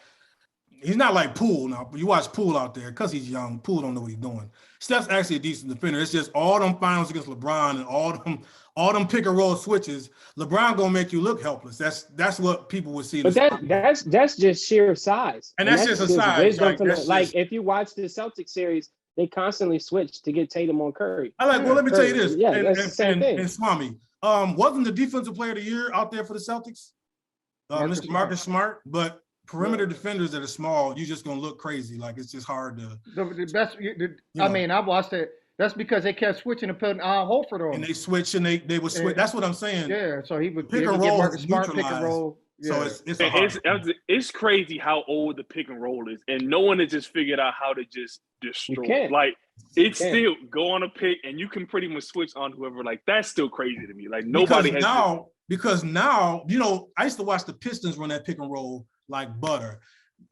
Poole now. You watch Poole out there, because he's young, Poole don't know what he's doing. Steph's actually a decent defender. It's just all them finals against LeBron and all them pick and roll switches, LeBron gonna make you look helpless. That's what people would see. But that's just sheer size. And that's just a size. Like if you watch the Celtics series, they constantly switch to get Tatum on Curry. Let me tell you this. Yeah, that's the same thing. And Swami, wasn't the defensive player of the year out there for the Celtics? Mr. Marcus Smart, but perimeter defenders that are small, you're just gonna look crazy. Like it's just hard to. I mean, I watched it. That's because they kept switching and putting Al Horford on. And they switch and they would switch. That's what I'm saying. Yeah, so he would pick and get roll, Marcus Smart pick and roll. Yeah. So it's crazy how old the pick and roll is, and no one has just figured out how to just destroy. Like it's still go on a pick, and you can pretty much switch on whoever. Like that's still crazy to me. Like nobody because now you know I used to watch the Pistons run that pick and roll like butter.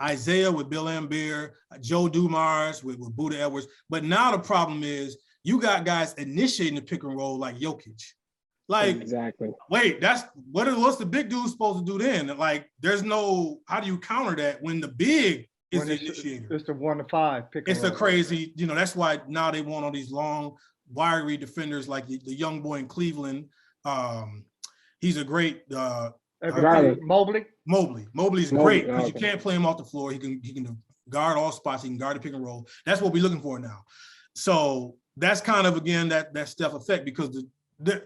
Isaiah with Bill Laimbeer, Joe Dumars with Buda Edwards. But now the problem is you got guys initiating the pick and roll like Jokic. Like, exactly. Wait, what's the big dude supposed to do then? Like, there's no, how do you counter that when the big is the initiator? It's the 1 to 5 pick and roll. It's a crazy, that's why now they want all these long, wiry defenders like the young boy in Cleveland. He's a great Mobley. Mobley's great because you can't play him off the floor. He can guard all spots. He can guard the pick and roll. That's what we're looking for now. So that's kind of, again, that Steph effect, because the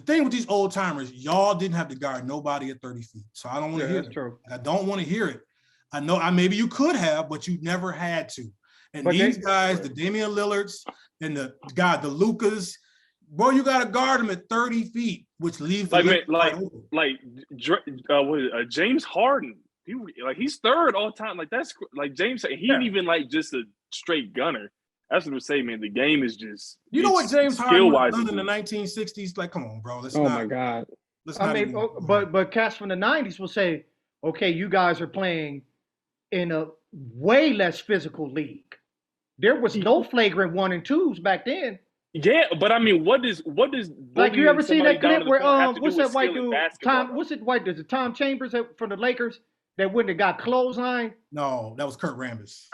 thing with these old timers, y'all didn't have to guard nobody at 30 feet. So I don't want to hear that's it. true. I don't want to hear it. I know maybe you could have, but you never had to. And But these guys, the Damian Lillards and the Lucas, bro, you got to guard them at 30 feet, which leaves what is it, James Harden. He's third all time. Like that's like James. He ain't even like just a straight gunner. That's what I'm saying, man. The game is just what James Harden done in the 1960s. Like, come on, bro. My God. But cats from the 90s will say, okay, you guys are playing in a way less physical league. There was no flagrant 1 and 2s back then. Yeah, but I mean, what does like you ever seen that clip where what's that white dude? Tom Chambers from the Lakers that wouldn't have got clothesline? No, that was Kurt Rambis.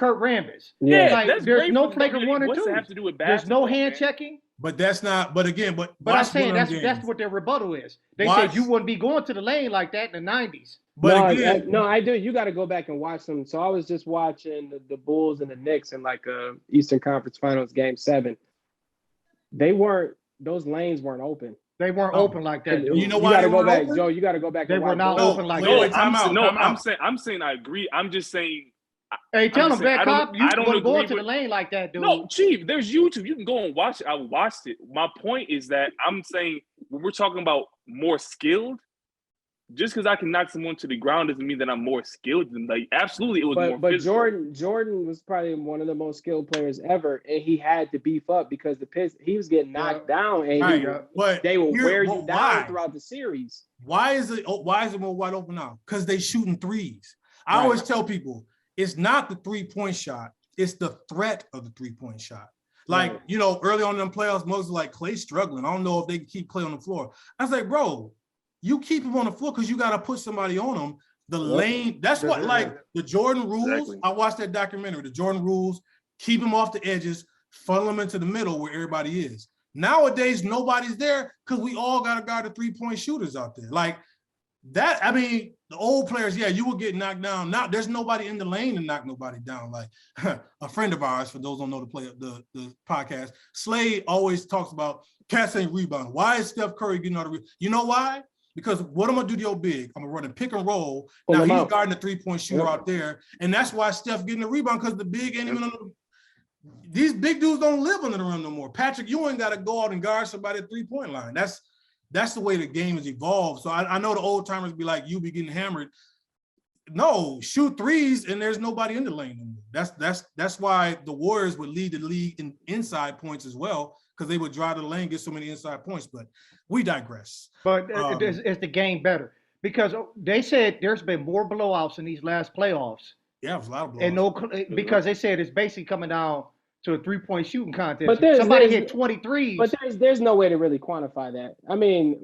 Yeah, like there's no flagrant 1 and 2. There's no hand checking. But that's not. But again, but I'm saying that's what their rebuttal is. They said you wouldn't be going to the lane like that in the 90s. But again, I do. You got to go back and watch them. So I was just watching the Bulls and the Knicks in like Eastern Conference Finals Game 7. Those lanes weren't open. They weren't open like that. You know why? You got to go back, Joe. You got to go back. They were not open like that. I'm saying I agree. I'm just saying. Hey, tell them, Vancobb, you don't go into the lane like that, dude. No, Chief, there's YouTube. You can go and watch it. I watched it. My point is that I'm saying when we're talking about more skilled, just because I can knock someone to the ground doesn't mean that I'm more skilled than like. Absolutely, it was more. But physical. Jordan was probably one of the most skilled players ever, and he had to beef up because he was getting knocked down, and they will wear you down throughout the series. Why is it more wide open now? Because they shooting threes. I always tell people it's not the 3-point shot; it's the threat of the 3-point shot. Like early on in the playoffs, most like Klay struggling. I don't know if they can keep Klay on the floor. I was like, bro. You keep him on the floor because you got to put somebody on him. The lane, that's what, like the Jordan rules. Exactly. I watched that documentary, the Jordan rules, keep him off the edges, funnel him into the middle where everybody is. Nowadays, nobody's there because we all got to guard the 3-point shooters out there. Like that, I mean, the old players, you will get knocked down. Now there's nobody in the lane to knock nobody down. Like a friend of ours, for those who don't know the podcast, Slade always talks about cats ain't rebounding. Why is Steph Curry getting all the rebound? You know why? Because what I'm gonna do to your big, I'm gonna run a pick and roll. Now he's guarding the 3-point shooter out there, and that's why Steph getting the rebound because the big ain't even. These big dudes don't live under the rim no more. Patrick, you ain't got to go out and guard somebody at 3-point line. That's the way the game has evolved. So I know the old timers be like, you be getting hammered. No, shoot threes, and there's nobody in the lane no more. That's why the Warriors would lead the league in inside points as well, because they would drive the lane, get so many inside points. But we digress. But is the game better? Because they said there's been more blowouts in these last playoffs. Yeah, it was a lot of blowouts. And because they said it's basically coming down to a 3-point shooting contest. But somebody hit 23. But there's no way to really quantify that. I mean,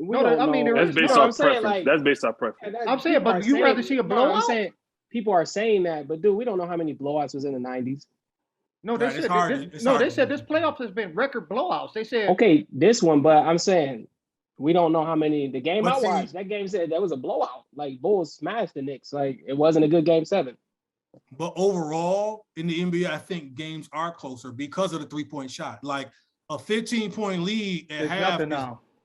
that's based off preference. That's based off preference. I'm saying, but you rather see a blowout? I'm saying people are saying that, but dude, we don't know how many blowouts was in the 90s. No, they said this playoff has been record blowouts. They said okay, this one, but I'm saying we don't know how many. The game I watched, that game said that was a blowout. Like Bulls smashed the Knicks. Like it wasn't a good game 7. But overall, in the NBA, I think games are closer because of the 3-point shot. Like a 15-point lead at half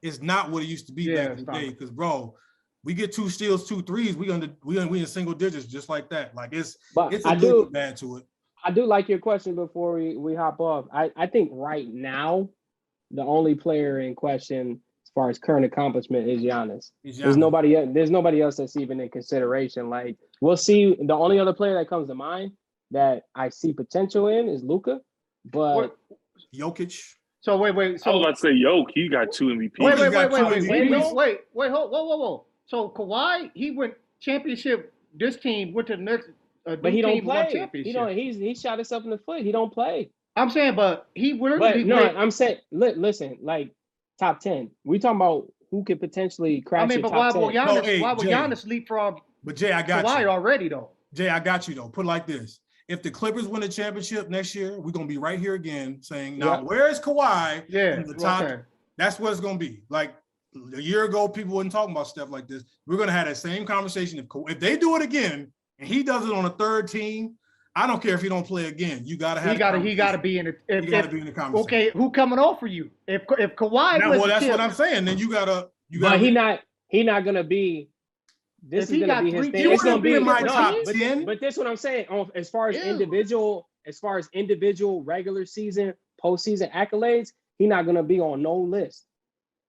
is not what it used to be back in the day. Because, bro, we get 2 steals, 2 threes, we in single digits just like that. Like it's a good bad to it. I do like your question before we hop off. I think right now, the only player in question as far as current accomplishment is Giannis. There's nobody else that's even in consideration. Like we'll see. The only other player that comes to mind that I see potential in is Luka, but Jokic. So wait. So I was about to say Jokic. He got 2 MVPs. Wait. Whoa. So Kawhi, he went championship. This team went to the next. But he don't play. He shot himself in the foot. He don't play. I'm saying, but he would. I'm saying, listen, like top 10. We talking about who could potentially crash. But why would Giannis leapfrog? But Jay, I got Kawhi already though. Jay, I got you though. Put it like this: if the Clippers win the championship next year, we're gonna be right here again saying, "Now, where is Kawhi?" Yeah, in the top. Okay. That's what it's gonna be. Like a year ago, people wasn't talking about stuff like this. We're gonna have that same conversation if they do it again and he does it on a third team. I don't care if he don't play again. You gotta have. He gotta be in the. He gotta be in the conversation. Okay, who coming off for you? If Kawhi Now, was well, that's killed, what I'm saying. Then you gotta. But he not gonna be. This If is he gonna got be his three- thing. he It's gonna wouldn't be in my no, top but, 10. But this is what I'm saying. As far as individual regular season, postseason accolades, he's not gonna be on no list.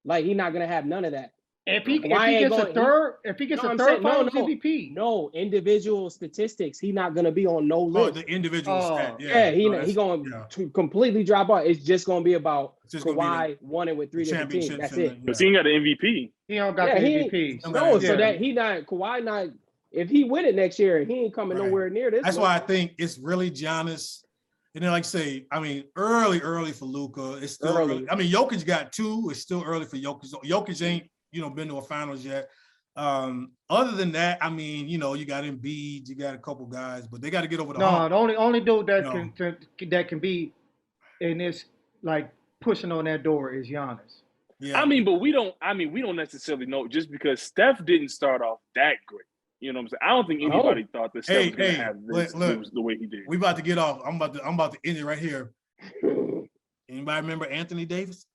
Like he's not gonna have none of that. if he Kawhi gets ain't a third, if he gets No, a I'm third saying- no, Finals no. MVP, No individual statistics. He's not gonna be on no Oh, list. the individual stat. Yeah, he No, going yeah. to completely drop off. It's just gonna be about It's just gonna be Kawhi won it with 3 different teams. championships That's and it. Because he ain't got an MVP. he don't got Yeah, the he MVP. ain't- No, so Yeah. that he not Kawhi not. If he win it next year, he ain't coming Right. nowhere near this. That's list. why I think it's really Giannis. And then, like I say, I mean, early for Luka. It's still early. I mean, Jokic got 2. It's still early for Jokic. Jokic ain't, been to a finals yet. Other than that, I mean, you got Embiid, you got a couple guys, but they got to get over the hump. The only dude that No. that can be in this like pushing on that door is Giannis. Yeah. I mean, but we don't necessarily know just because Steph didn't start off that great. You know what I'm saying? I don't think anybody thought that Steph was going to have this the way he did. We about to get off. I'm about to end it right here. Anybody remember Anthony Davis?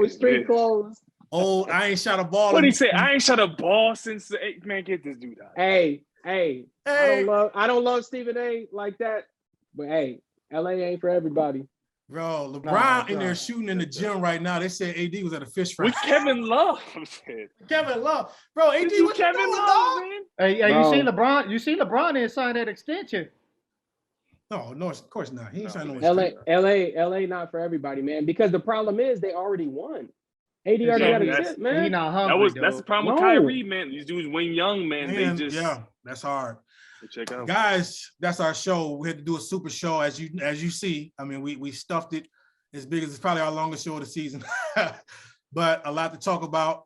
street clothes. Oh, I ain't shot a ball. What did he say? I ain't shot a ball since man, get this dude out. Hey, I don't love Stephen A. like that, but hey, LA ain't for everybody. Bro, LeBron in there shooting in the gym right now. They said AD was at a fish fry. With Kevin Love. Kevin Love. Bro, AD was Kevin Love, man. Hey, Bro. you seen LeBron? You seen LeBron didn't sign that extension? No, of course not. He ain't signing no LA not for everybody, man. Because the problem is they already won. AD already got a chip, man. He not hungry. That's the problem with Kyrie, man. These dudes Wayne Young, man. They just that's hard. Check out. Guys, that's our show. We had to do a super show, as you see. I mean, we stuffed it as big as it's probably our longest show of the season, but a lot to talk about.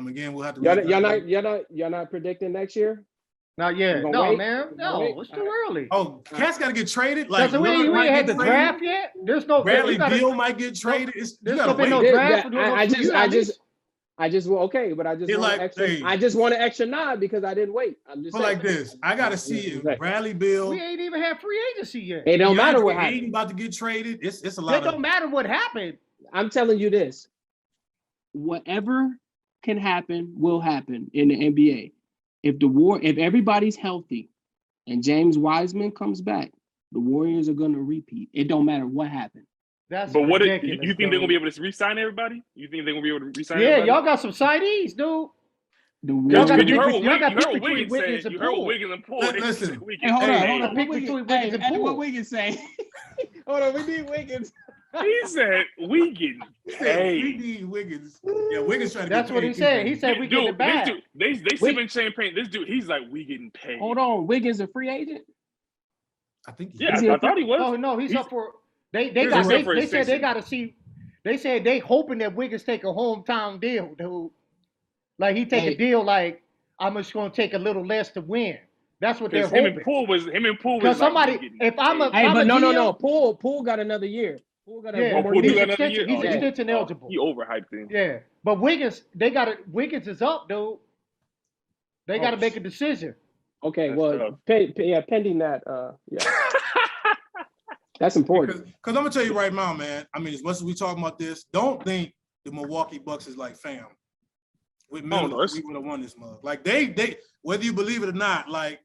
Again, we'll have to. Y'all not predicting next year? Not yet. You gonna No, wait? man. You No, gonna wait? it's too early. Oh, Cat's got to get traded. Like Because we ain't had the draft yet. There's no. Bradley Beal might get traded. There's You no gotta been no wait. draft. I just okay, but I just want extra. hey. I just want an extra nod because I didn't wait. I'm just But like this, I got to see if Bradley Beal. We ain't even had free agency yet. It don't matter what happens. Aiden about to get traded. It's a lot. It don't matter what happened. I'm telling you this. Whatever can happen will happen in the NBA. If everybody's healthy and James Wiseman comes back, the Warriors are gonna repeat. It don't matter what happened. That's But what you ridiculous, think they're gonna be able to re-sign everybody? You think they're gonna be able to re-sign everybody? y'all got some signees, dude. Y'all got You pick heard between what Wiggins Wiggins said. and You heard what Poole. Wiggins and Poole. Listen. Hey, hold on. Pick between Wiggins and Poole. What Wiggins say? Hold on, we need Wiggins. He said Wiggins. We Hey, need Wiggins. Yeah, Wiggins trying to. That's get what paid he said. He too. said we get it back. This dude, they sipping champagne. This dude, he's like, we getting paid. Hold on, Wiggins a free agent? I think. Yeah, I thought he was. Oh no, he's up for. They He's got. up They for said they extension. got to see. They said they hoping that Wiggins take a hometown deal, dude. Like he take a deal like I'm just going to take a little less to win. That's what they're Because him hoping. and Poole was. Because somebody, if I'm a, Hey, I'm but a no. GM, Poole got another year. Poole got Yeah, one more Poole year. do got another year? He's Oh, extension eligible. He overhyped him. Yeah, but Wiggins, they got it. Wiggins is up, dude. They got to make a decision. Okay, That's well, tough. pending that, yeah. That's important. Because I'm gonna tell you right now, man. I mean, as much as we talking about this, don't think the Milwaukee Bucks is like fam. With Middleton, we would have won this mug. Like they, whether you believe it or not, like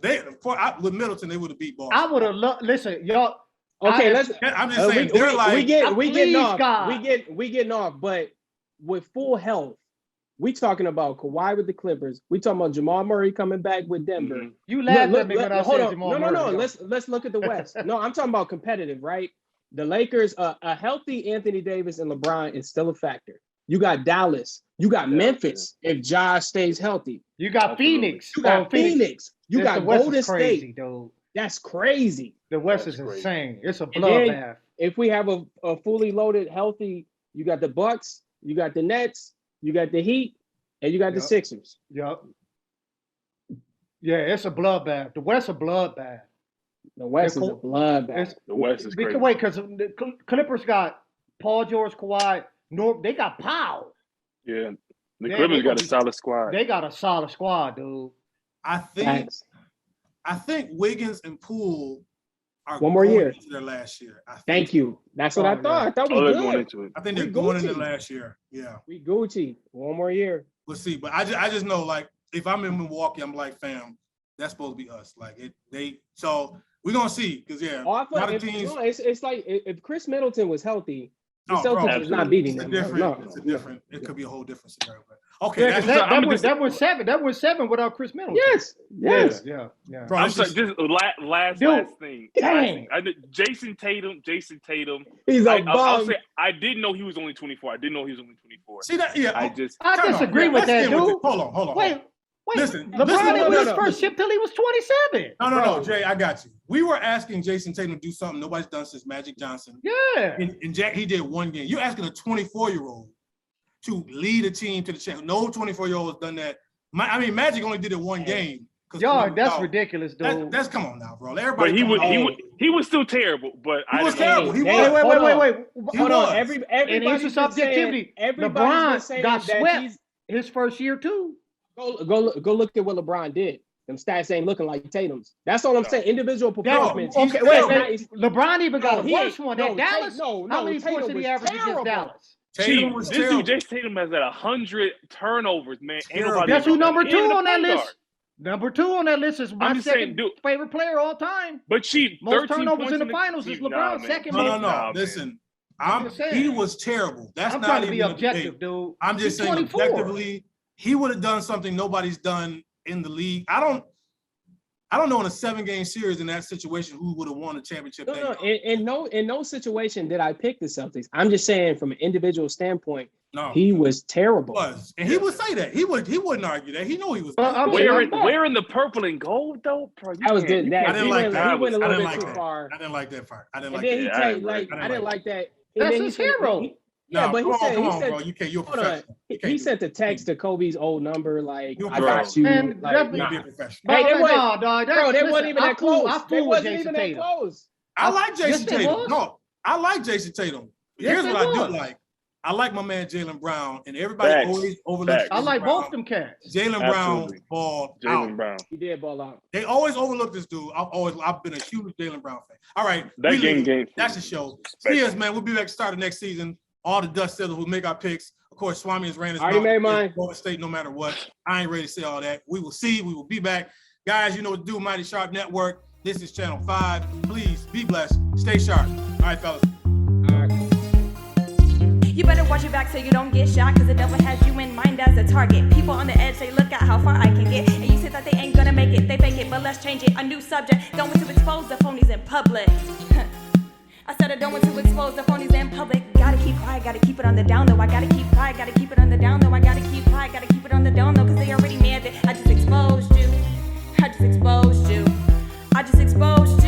with Middleton, they would have beat Boston. I would have loved. Listen, y'all. Okay, let's. I'm just saying they're like we getting off. God. We getting off. But with full health, we talking about Kawhi with the Clippers. We talking about Jamal Murray coming back with Denver. Mhm. You laughed at me when I hold said on. Jamal No. Murray. Let's look at the West. No, I'm talking about competitive, right? The Lakers, a healthy Anthony Davis and LeBron is still a factor. You got Dallas. You got Memphis if Josh stays healthy. You got Phoenix. You got Phoenix. You got the West Golden is crazy, State. dude. That's crazy. The West That's is crazy. insane. It's a And then bloodbath. if we have a fully loaded, healthy, you got the Bucks, you got the Nets, you got the Heat, and you got the Yep. Sixers. Yep. Yeah, it's a bloodbath. The West a bloodbath. The West is a bloodbath. The West is crazy. Wait, because the Clippers got Paul George, Kawhi, they got Powell. Yeah, the Yeah, Clippers they got a gonna solid squad. They got a solid squad, dude. I think Thanks. I think Wiggins and Poole are One more going year. into their last year. I think Thank you. That's what I thought. I thought we Oh, they're going good. into it. I think they're We going into Gucci. last year. Yeah, We Gucci. One more year. we'll see. But I just know, like, if I'm in Milwaukee, I'm like, fam, that's supposed to be us. Like so we're gonna see. Because Oh, I a lot thought of if, teams. no, it's like if Chris Middleton was healthy, the No, bro, Celtics is not beating It's a them. different. No, It's a no. different. It could be a whole different scenario. But okay, Yeah, 'cause that's, I'm that was seven. That was seven without Chris Middleton. Yes. Yes. Yeah. bro, I'm it's sorry. just- This last thing. Dang. I did Jason Tatum. He's a I'll bum. say I didn't know he was only 24. I didn't know he was only 24. see that? Yeah, I just I time out. disagree with Let's that, get with dude. it. Hold on. Wait. Listen, LeBron listen, didn't win his no. first chip till he was 27. No, Jay, I got you. We were asking Jason Tatum to do something nobody's done since Magic Johnson. Yeah. And Jack, he did one game. You're asking a 24-year-old to lead a team to the championship. No 24-year-old has done that. Magic only did it one game. Y'all, that's ridiculous, dude. That's come on now, bro. but Everybody. he was still terrible. But He was I didn't know. terrible. He Wait. He Hold was. on. Everybody's And here's been some objectivity. saying- everybody's been saying LeBron got that swept he's- his first year too. Go look at what LeBron did. Them stats ain't looking like Tatum's. That's all I'm saying. Individual That- performance. okay, wait. LeBron even got a he worse ain't- one no, at Dallas. no, How many Tatum points did he was average terrible. against Dallas? Tatum was This terrible. dude, Jason Tatum, has had 100 turnovers, man. Ain't Terrible. nobody Guess who doing number that. two And on that point list? guard. Number two on that list is my I'm just second saying, dude. favorite player all time. But she Most 13 turnovers points in the finals is LeBron. man. Second No. Nah, man. Listen, I'm just saying. he was terrible. That's I'm not trying to even be a objective, debate. dude. I'm just He's saying 24. objectively, he would have done something nobody's done in the league. I don't know in a 7-game series in that situation who would have won the championship. that year. In no situation did I pick the Celtics. I'm just saying from an individual standpoint, No, he was terrible. was, and he would say that. He wouldn't argue that. He knew he was. I'm Wearing the purple and gold though, bro. That was good. I didn't like that. He went a I little didn't bit like too that. far. I didn't like that part. I didn't And like then he that. said, I didn't like that. That's And then his hero. Yeah, No, but come on, said, bro. You can't. You're a hold on. professional. You can't He do sent that. the text to Kobe's old number, like, You're I bro. got you. Man, like, that- You nah. be a professional. Hey, they Bro, wasn't- nah, dog, Bro, they listen, wasn't even that close. I They fool with wasn't Jason even that Tatum. close. I like Jason Yes, they Tatum. was. No, I like Jason Tatum. Yes, Here's they what I was. do like. I like my man Jaylen Brown, and everybody Facts. always overlooks. Facts. I like Jaylen Brown. both them cats. Jaylen Brown Absolutely. balled Jaylen out. Brown. He did ball out. They always overlook this dude. I've been a huge Jaylen Brown fan. All right, That we game leave. game. That's the show. See us, man. We'll be back to start of next season. All the dust settles. We'll make our picks. Of course, Swami has ran his Already made mine. Golden State, no matter what. I ain't ready to say all that. We will see. We will be back. Guys, you know what to do. Mighty Sharp Network. This is Channel 5. Please be blessed. Stay sharp. All right, fellas. You better watch your back so you don't get shot, cause the devil has you in mind as a target. People on the edge say, look at how far I can get. And you say that they ain't gonna make it, they fake it, but let's change it. A new subject, don't want to expose the phonies in public. I said I don't want to expose the phonies in public. Gotta keep quiet, gotta keep it on the down low. I gotta keep quiet, gotta keep it on the down low. I gotta keep quiet, gotta keep it on the down low. Cause they already mad that I just exposed you. I just exposed you. I just exposed you.